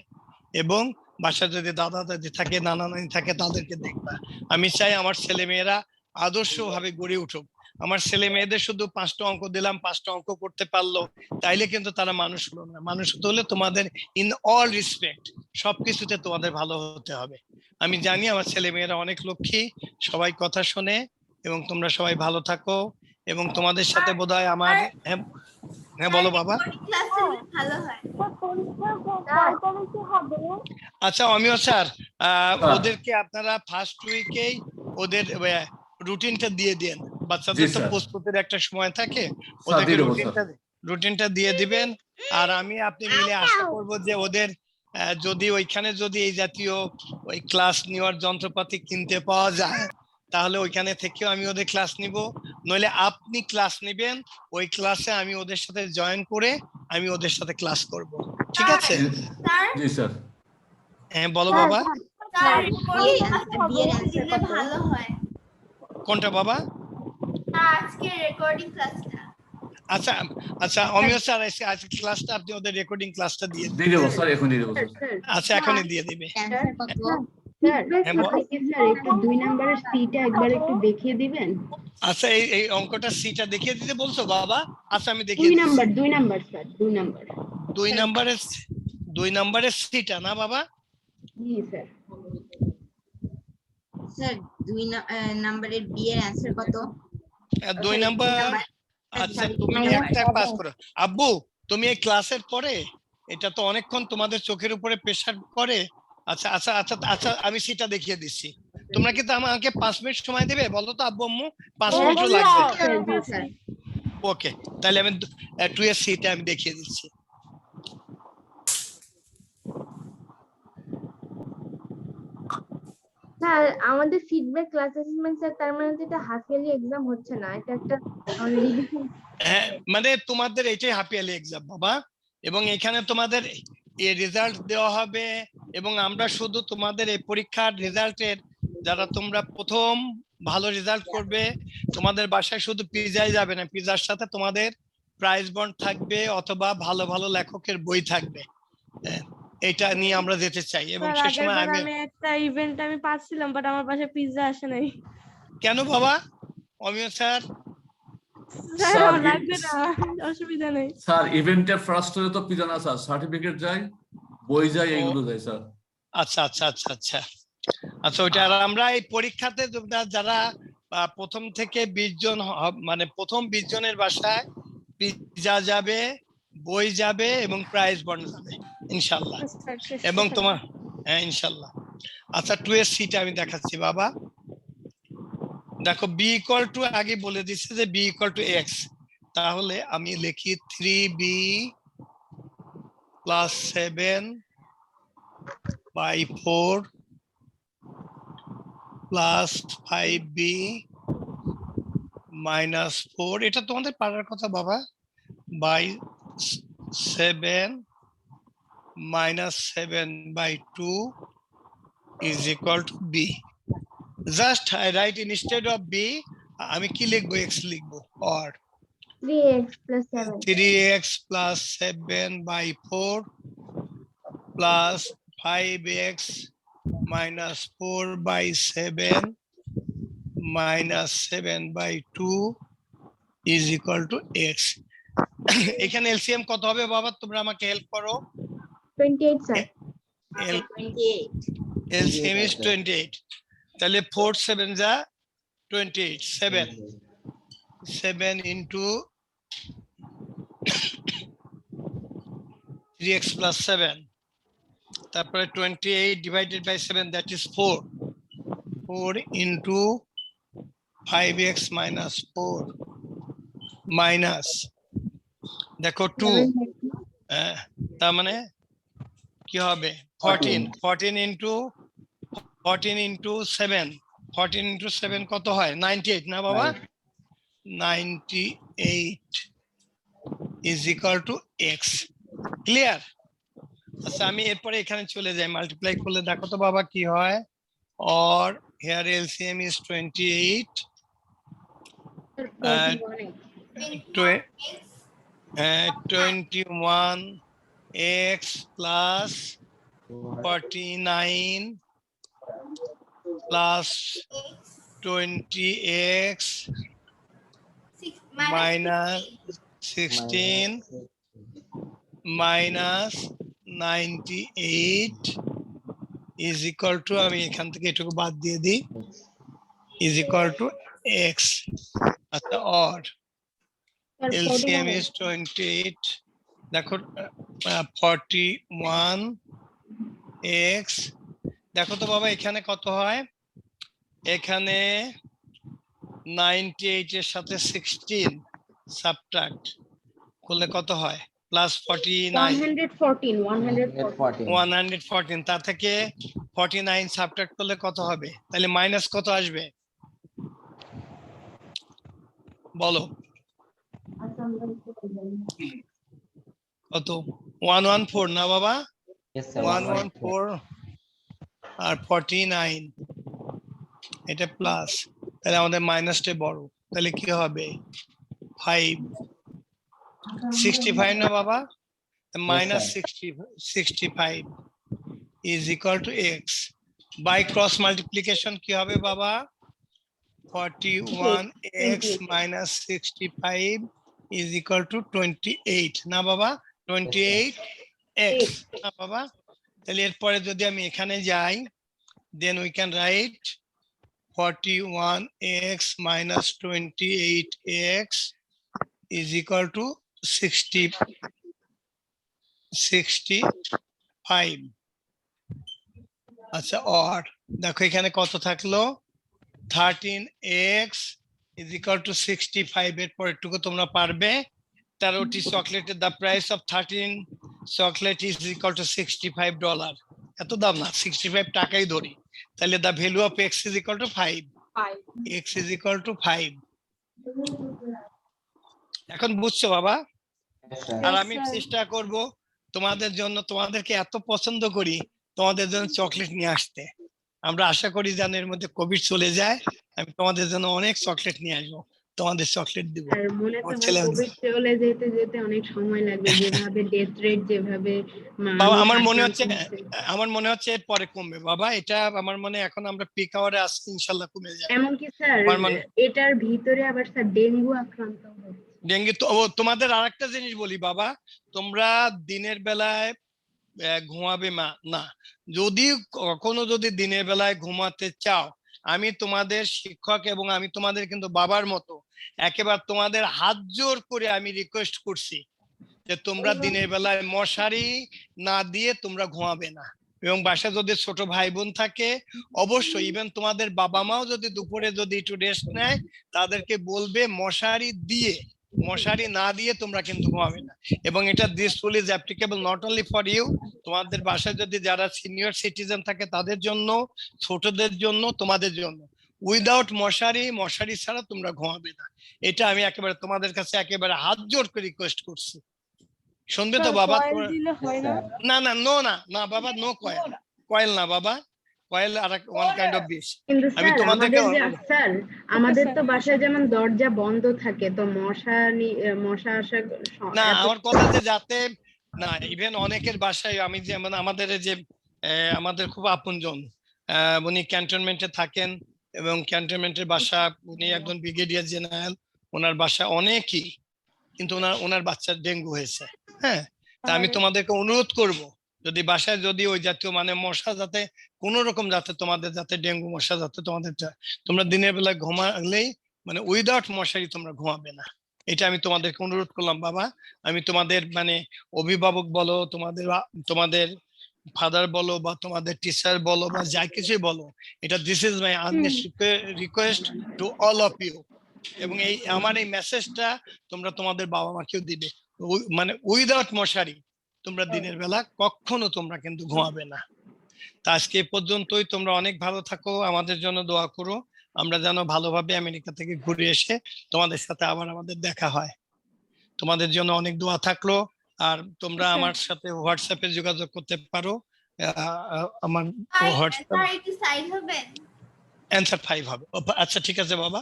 [SPEAKER 1] এবং বাসায় যদি দাদা দাদি থাকে, নানা নানি থাকে, তাদেরকে দেখবা। আমি চাই আমার ছেলে মেয়েরা আদর্শভাবে গড়ে উঠুক। আমার ছেলে মেয়েদের শুধু 5টা অঙ্ক দিলাম, 5টা অঙ্ক করতে পারলো, তাইলে কিন্তু তারা মানুষ হলো না। মানুষ হতে হলে তোমাদের ইন অল রেসপেক্ট সবকিছুতে তোমাদের ভালো হতে হবে। আমি জানি আমার ছেলে মেয়েরা অনেক লক্ষ্মী, সবাই কথা শোনে, এবং তোমরা সবাই ভালো থাকো। এবং তোমাদের সাথে বোধহয় আমার, হ্যাঁ বলো বাবা।
[SPEAKER 10] ভালো হয়।
[SPEAKER 1] আচ্ছা অমিয় স্যার, ওদেরকে আপনারা ফার্স্ট উইকেই ওদের রুটিনটা দিয়ে দেন, বাচ্চাদের তো প্রস্তুতির একটা সময় থাকে, ওদেরকে রুটিনটা দিয়ে দিবেন। আর আমি আপনি মিলে আশা করব যে ওদের যদি ওইখানে যদি এই জাতীয় ওই ক্লাস নেওয়ার যন্ত্রপাতি কিনতে পাওয়া যায়, তাহলে ওইখানে থেকেও আমি ওদের ক্লাস নিব, নইলে আপনি ক্লাস নেবেন, ওই ক্লাসে আমি ওদের সাথে জয়েন করে আমি ওদের সাথে ক্লাস করব, ঠিক আছে?
[SPEAKER 5] জি স্যার।
[SPEAKER 1] হ্যাঁ বলো বাবা।
[SPEAKER 10] ভালো হয়।
[SPEAKER 1] কোনটা বাবা?
[SPEAKER 10] আজকে রেকর্ডিং ক্লাসটা।
[SPEAKER 1] আচ্ছা আচ্ছা অমিয় স্যার আজকে ক্লাসটা আপনি ওদের রেকর্ডিং ক্লাসটা দিয়ে
[SPEAKER 5] দেবো স্যার, এখনই দেবো।
[SPEAKER 1] আচ্ছা এখনই দিয়ে দিবে।
[SPEAKER 4] একটু 2 নম্বরের সিটা একবার একটু দেখিয়ে দিবেন।
[SPEAKER 1] আচ্ছা এই অঙ্কটা সিটা দেখিয়ে দিতে বলছো বাবা? আচ্ছা আমি দেখিয়ে দিচ্ছি।
[SPEAKER 4] 2 নাম্বার স্যার, 2 নাম্বার।
[SPEAKER 1] 2 নম্বরের সিটা না বাবা?
[SPEAKER 4] জি স্যার।
[SPEAKER 13] স্যার 2 নম্বরের বি এর অ্যানসার কত?
[SPEAKER 1] 2 নাম্বার। আচ্ছা তুমি একটা পাস করো আব্বু, তুমি এই ক্লাসের পরে, এটা তো অনেকক্ষণ তোমাদের চোখের উপরে প্রেসার করে। আচ্ছা আচ্ছা আচ্ছা আচ্ছা আমি সিটা দেখিয়ে দিচ্ছি। তোমরা কি আমাকে 5 মিনিট সময় দেবে বলো তো আব্বু আম্মু? 5 মিনিটও লাগবে। ওকে, তাহলে আমি 2 এর সিটা আমি দেখিয়ে দিচ্ছি।
[SPEAKER 4] স্যার আমাদের ফিডব্যাক ক্লাস অ্যাসেসমেন্ট স্যার, তার মানে তো এটা হাফ ইয়ারলি এক্সাম হচ্ছে না, এটা একটা রিভিশন।
[SPEAKER 1] হ্যাঁ, মানে তোমাদের এটাই হাফ ইয়ারলি এক্সাম বাবা, এবং এখানে তোমাদের এই রেজাল্ট দেওয়া হবে, এবং আমরা শুধু তোমাদের এই পরীক্ষার রেজাল্টের, যারা তোমরা প্রথম ভালো রেজাল্ট করবে, তোমাদের বাসায় শুধু পিজাই যাবে না, পিজার সাথে তোমাদের প্রাইজ বন্ড থাকবে অথবা ভালো ভালো লেখকের বই থাকবে। এটা নিয়ে আমরা যেতে চাই, এবং
[SPEAKER 8] স্যার
[SPEAKER 1] সে
[SPEAKER 8] আগের
[SPEAKER 1] সময়
[SPEAKER 8] বার
[SPEAKER 1] আমি
[SPEAKER 8] আমি একটা ইভেন্ট আমি পাচ্ছিলাম, বাট আমার বাসায় পিৎজা আসে নাই।
[SPEAKER 1] কেন বাবা অমিয় স্যার?
[SPEAKER 8] স্যার
[SPEAKER 5] স্যার,
[SPEAKER 8] আমার লাগবে না, অসুবিধা নেই।
[SPEAKER 5] স্যার ইভেন্টের ফার্স্ট হলে তো পিজা না স্যার, সার্টিফিকেট যায়, বই যায়, এইগুলো যায় স্যার।
[SPEAKER 1] আচ্ছা আচ্ছা আচ্ছা আচ্ছা আচ্ছা, ওইটা আর আমরা এই পরীক্ষাতে যারা প্রথম থেকে 20 জন মানে প্রথম 20 জনের বাসায় পিজা যাবে, বই যাবে এবং প্রাইজ বন্ড যাবে ইনশাল্লাহ। এবং তোমার হ্যাঁ ইনশাল্লাহ। আচ্ছা 2 এর সিটা আমি দেখাচ্ছি বাবা। দেখো বি ইকুয়াল টু আগে বলে দিচ্ছে যে বি ইকুয়াল টু এক্স, তাহলে আমি লিখি 3b plus 7 by 4 plus 5b minus 4, এটা তোমাদের পারার কথা বাবা, by 7 minus 7 by 2 is equal to b. Just I write instead of b, আমি কি লিখবো, x লিখবো, or
[SPEAKER 4] 3x plus 7
[SPEAKER 1] 3x plus 7 by 4 plus 5x minus 4 by 7 minus 7 by 2 is equal to x. এখানে এলসিএম কত হবে বাবা, তোমরা আমাকে হেল্প করো।
[SPEAKER 4] 28 স্যার।
[SPEAKER 1] LCM is 28, তাহলে 4 7 যা 28, 7 into 3x plus 7, তারপরে 28 divided by 7, that is 4 into 5x minus 4 minus দেখো 2, তার মানে কি হবে 14 into 7, 14 into 7 কত হয় 98 না বাবা, 98 is equal to x. Clear? আচ্ছা আমি এরপরে এখানে চলে যাই, মাল্টিপ্লাই করলে দেখো তো বাবা কি হয়, or here LCM is 28 21x plus 49 plus 20x minus 16 minus 98 is equal to, আমি এখান থেকে এটুকু বাদ দিয়ে দিই, is equal to x. আচ্ছা or LCM is 28, দেখো 41x, দেখো তো বাবা এখানে কত হয়, এখানে 98 এর সাথে 16 সাবট্রাক্ট করলে কত হয়, প্লাস 114, তার থেকে 49 সাবট্রাক্ট করলে কত হবে, তাহলে মাইনাস কত আসবে বলো, কত 114 না বাবা, 114 আর 49 এটা প্লাস, তাহলে আমাদের মাইনাসটা বড়, তাহলে কি হবে 65 না বাবা, minus 65 is equal to x. By cross multiplication কি হবে বাবা, 41x minus 65 is equal to 28 না বাবা, 28x না বাবা, তাহলে এরপরে যদি আমি এখানে যাই, then we can write 41x minus 28x is equal to 65. আচ্ছা or দেখো এখানে কত থাকলো, 13x is equal to 65 এর পরেরটুকু তোমরা পারবে 13টি চকলেটের the price of 13 chocolate is equal to $65 এত দাম না 65 টাকাই ধরি তাহলে the value of x is equal to 5 x is equal to 5 এখন বুঝছো বাবা আর আমি চেষ্টা করব তোমাদের জন্য তোমাদেরকে এত পছন্দ করি তোমাদের জন্য চকলেট নিয়ে আসতে আমরা আশা করি যেন এর মধ্যে কোভিড চলে যায় আমি তোমাদের জন্য অনেক চকলেট নিয়ে আসবো তোমাদের চকলেট দিব
[SPEAKER 4] আর মনে তো
[SPEAKER 1] আমার
[SPEAKER 4] হয়
[SPEAKER 1] ছেলে-
[SPEAKER 4] কোভিড চলে যেতে যেতে অনেক সময় লাগবে যেভাবে ডেথ রেট যেভাবে
[SPEAKER 1] বাবা
[SPEAKER 4] মানুষ
[SPEAKER 1] আমার মনে
[SPEAKER 4] আক্রান্ত
[SPEAKER 1] হচ্ছে
[SPEAKER 4] হচ্ছে।
[SPEAKER 1] আমার মনে হচ্ছে এর পরে কমবে বাবা এটা আমার মনে এখন আমরা পিক আওয়ারে আসছি ইনশাআল্লাহ কমে যাবে
[SPEAKER 4] এমনকি স্যার
[SPEAKER 1] আমার মনে-
[SPEAKER 4] এটার ভিতরে আবার স্যার ডেঙ্গু আক্রান্ত হচ্ছে
[SPEAKER 1] ডেঙ্গি তো ও, তোমাদের আরেকটা জিনিস বলি বাবা তোমরা দিনের বেলায় ঘুমাবে না যদি কখনো যদি দিনের বেলায় ঘুমাতে চাও আমি তোমাদের শিক্ষক এবং আমি তোমাদের কিন্তু বাবার মতো একেবারে তোমাদের হাত জোর করে আমি রিকোয়েস্ট করছি যে তোমরা দিনের বেলায় মশারি না দিয়ে তোমরা ঘুমাবে না এবং বাসায় যদি ছোট ভাই বোন থাকে অবশ্যই ইভেন তোমাদের বাবা মাও যদি দুপুরে যদি একটু রেস্ট নেয় তাদেরকে বলবে মশারি দিয়ে মশারি না দিয়ে তোমরা কিন্তু ঘুমাবে না এবং এটা this rule is applicable not only for you তোমাদের বাসায় যদি যারা সিনিয়র সিটিজেন থাকে তাদের জন্য ছোটদের জন্য তোমাদের জন্য উইদাউট মশারি ছাড়া তোমরা ঘুমাবে না এটা আমি একেবারে তোমাদের কাছে একেবারে হাত জোর করে রিকোয়েস্ট করছি শুনবে তো বাবা
[SPEAKER 8] কয়েল
[SPEAKER 1] তোমরা-
[SPEAKER 8] দিলে হয় না
[SPEAKER 1] না না বাবা নো কয়েল না বাবা coil are one kind of বিষ
[SPEAKER 4] কিন্তু
[SPEAKER 1] আমি
[SPEAKER 4] স্যার
[SPEAKER 1] তোমাদেরকে
[SPEAKER 4] স্যার আমাদের তো বাসায় যেমন দরজা বন্ধ থাকে তো মশা আসা
[SPEAKER 1] না
[SPEAKER 4] এত-
[SPEAKER 1] আমার কথা যে যাতে না ইভেন অনেকের বাসায় আমি যেমন আমাদের এই যে আমাদের খুব আপনজন উনি ক্যান্টনমেন্টে থাকেন এবং ক্যান্টনমেন্টের বাসা উনি একজন ব্রিগেডিয়ার জেনারেল ওনার বাসা অনেকই কিন্তু ওনার বাচ্চার ডেঙ্গু হয়েছে হ্যাঁ তা আমি তোমাদেরকে অনুরোধ করব যদি বাসায় যদি ওই জাতীয় মানে মশা যাতে কোন রকম যাতে তোমাদের যাতে ডেঙ্গু মশা যাতে তোমাদের তোমরা দিনের বেলা ঘুমালেই মানে উইদাউট মশারি তোমরা ঘুমাবে না এটা আমি তোমাদেরকে অনুরোধ করলাম বাবা আমি তোমাদের মানে অভিভাবক বলো তোমাদের ফাদার বলো বা তোমাদের টিচার বলো বা যা কিছুই বলো এটা this is my earnest request to all of you এবং এই আমার এই মেসেজটা তোমরা তোমাদের বাবা মাকেও দিবে মানে উইদাউট মশারি তোমরা দিনের বেলা কখনো তোমরা কিন্তু ঘুমাবে না তা আজকে এই পর্যন্তই তোমরা অনেক ভালো থাকো আমাদের জন্য দোয়া করো আমরা যেন ভালোভাবে আমেরিকা থেকে ঘুরে এসে তোমাদের সাথে আবার আমাদের দেখা হয় তোমাদের জন্য অনেক দোয়া থাকলো আর তোমরা আমার সাথে হোয়াটসঅ্যাপে যোগাযোগ করতে পারো আমার হোয়াটসঅ্যাপ
[SPEAKER 10] স্যার একটু সাইড হবেন
[SPEAKER 1] অ্যান্সার 5 হবে আচ্ছা ঠিক আছে বাবা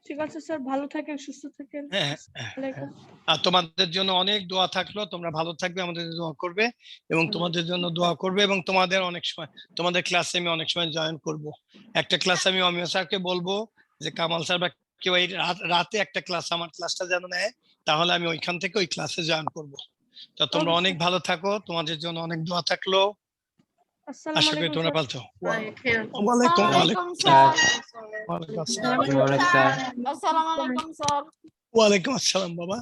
[SPEAKER 8] ঠিক আছে স্যার ভালো থাকেন সুস্থ থাকেন
[SPEAKER 1] হ্যাঁ আর তোমাদের জন্য অনেক দোয়া থাকলো তোমরা ভালো থাকবে আমাদের জন্য দোয়া করবে এবং তোমাদের জন্য দোয়া করবে এবং তোমাদের অনেক সময় তোমাদের ক্লাসে আমি অনেক সময় জয়েন করব একটা ক্লাস আমি অমিয় স্যারকে বলবো যে কামাল স্যার বা কেউ এই রাতে একটা ক্লাস আমার ক্লাসটা যেন নেয় তাহলে আমি ওইখান থেকে ওই ক্লাসে জয়েন করব তো তোমরা অনেক ভালো থাকো তোমাদের জন্য অনেক দোয়া থাকলো আশা করি তোমরা ভালো থাকো ওয়ালাইকুম
[SPEAKER 11] স্যার
[SPEAKER 1] আসসালাম
[SPEAKER 11] স্যার
[SPEAKER 9] আসসালামু আলাইকুম স্যার
[SPEAKER 1] ওয়ালাইকুম আসসালাম বাবা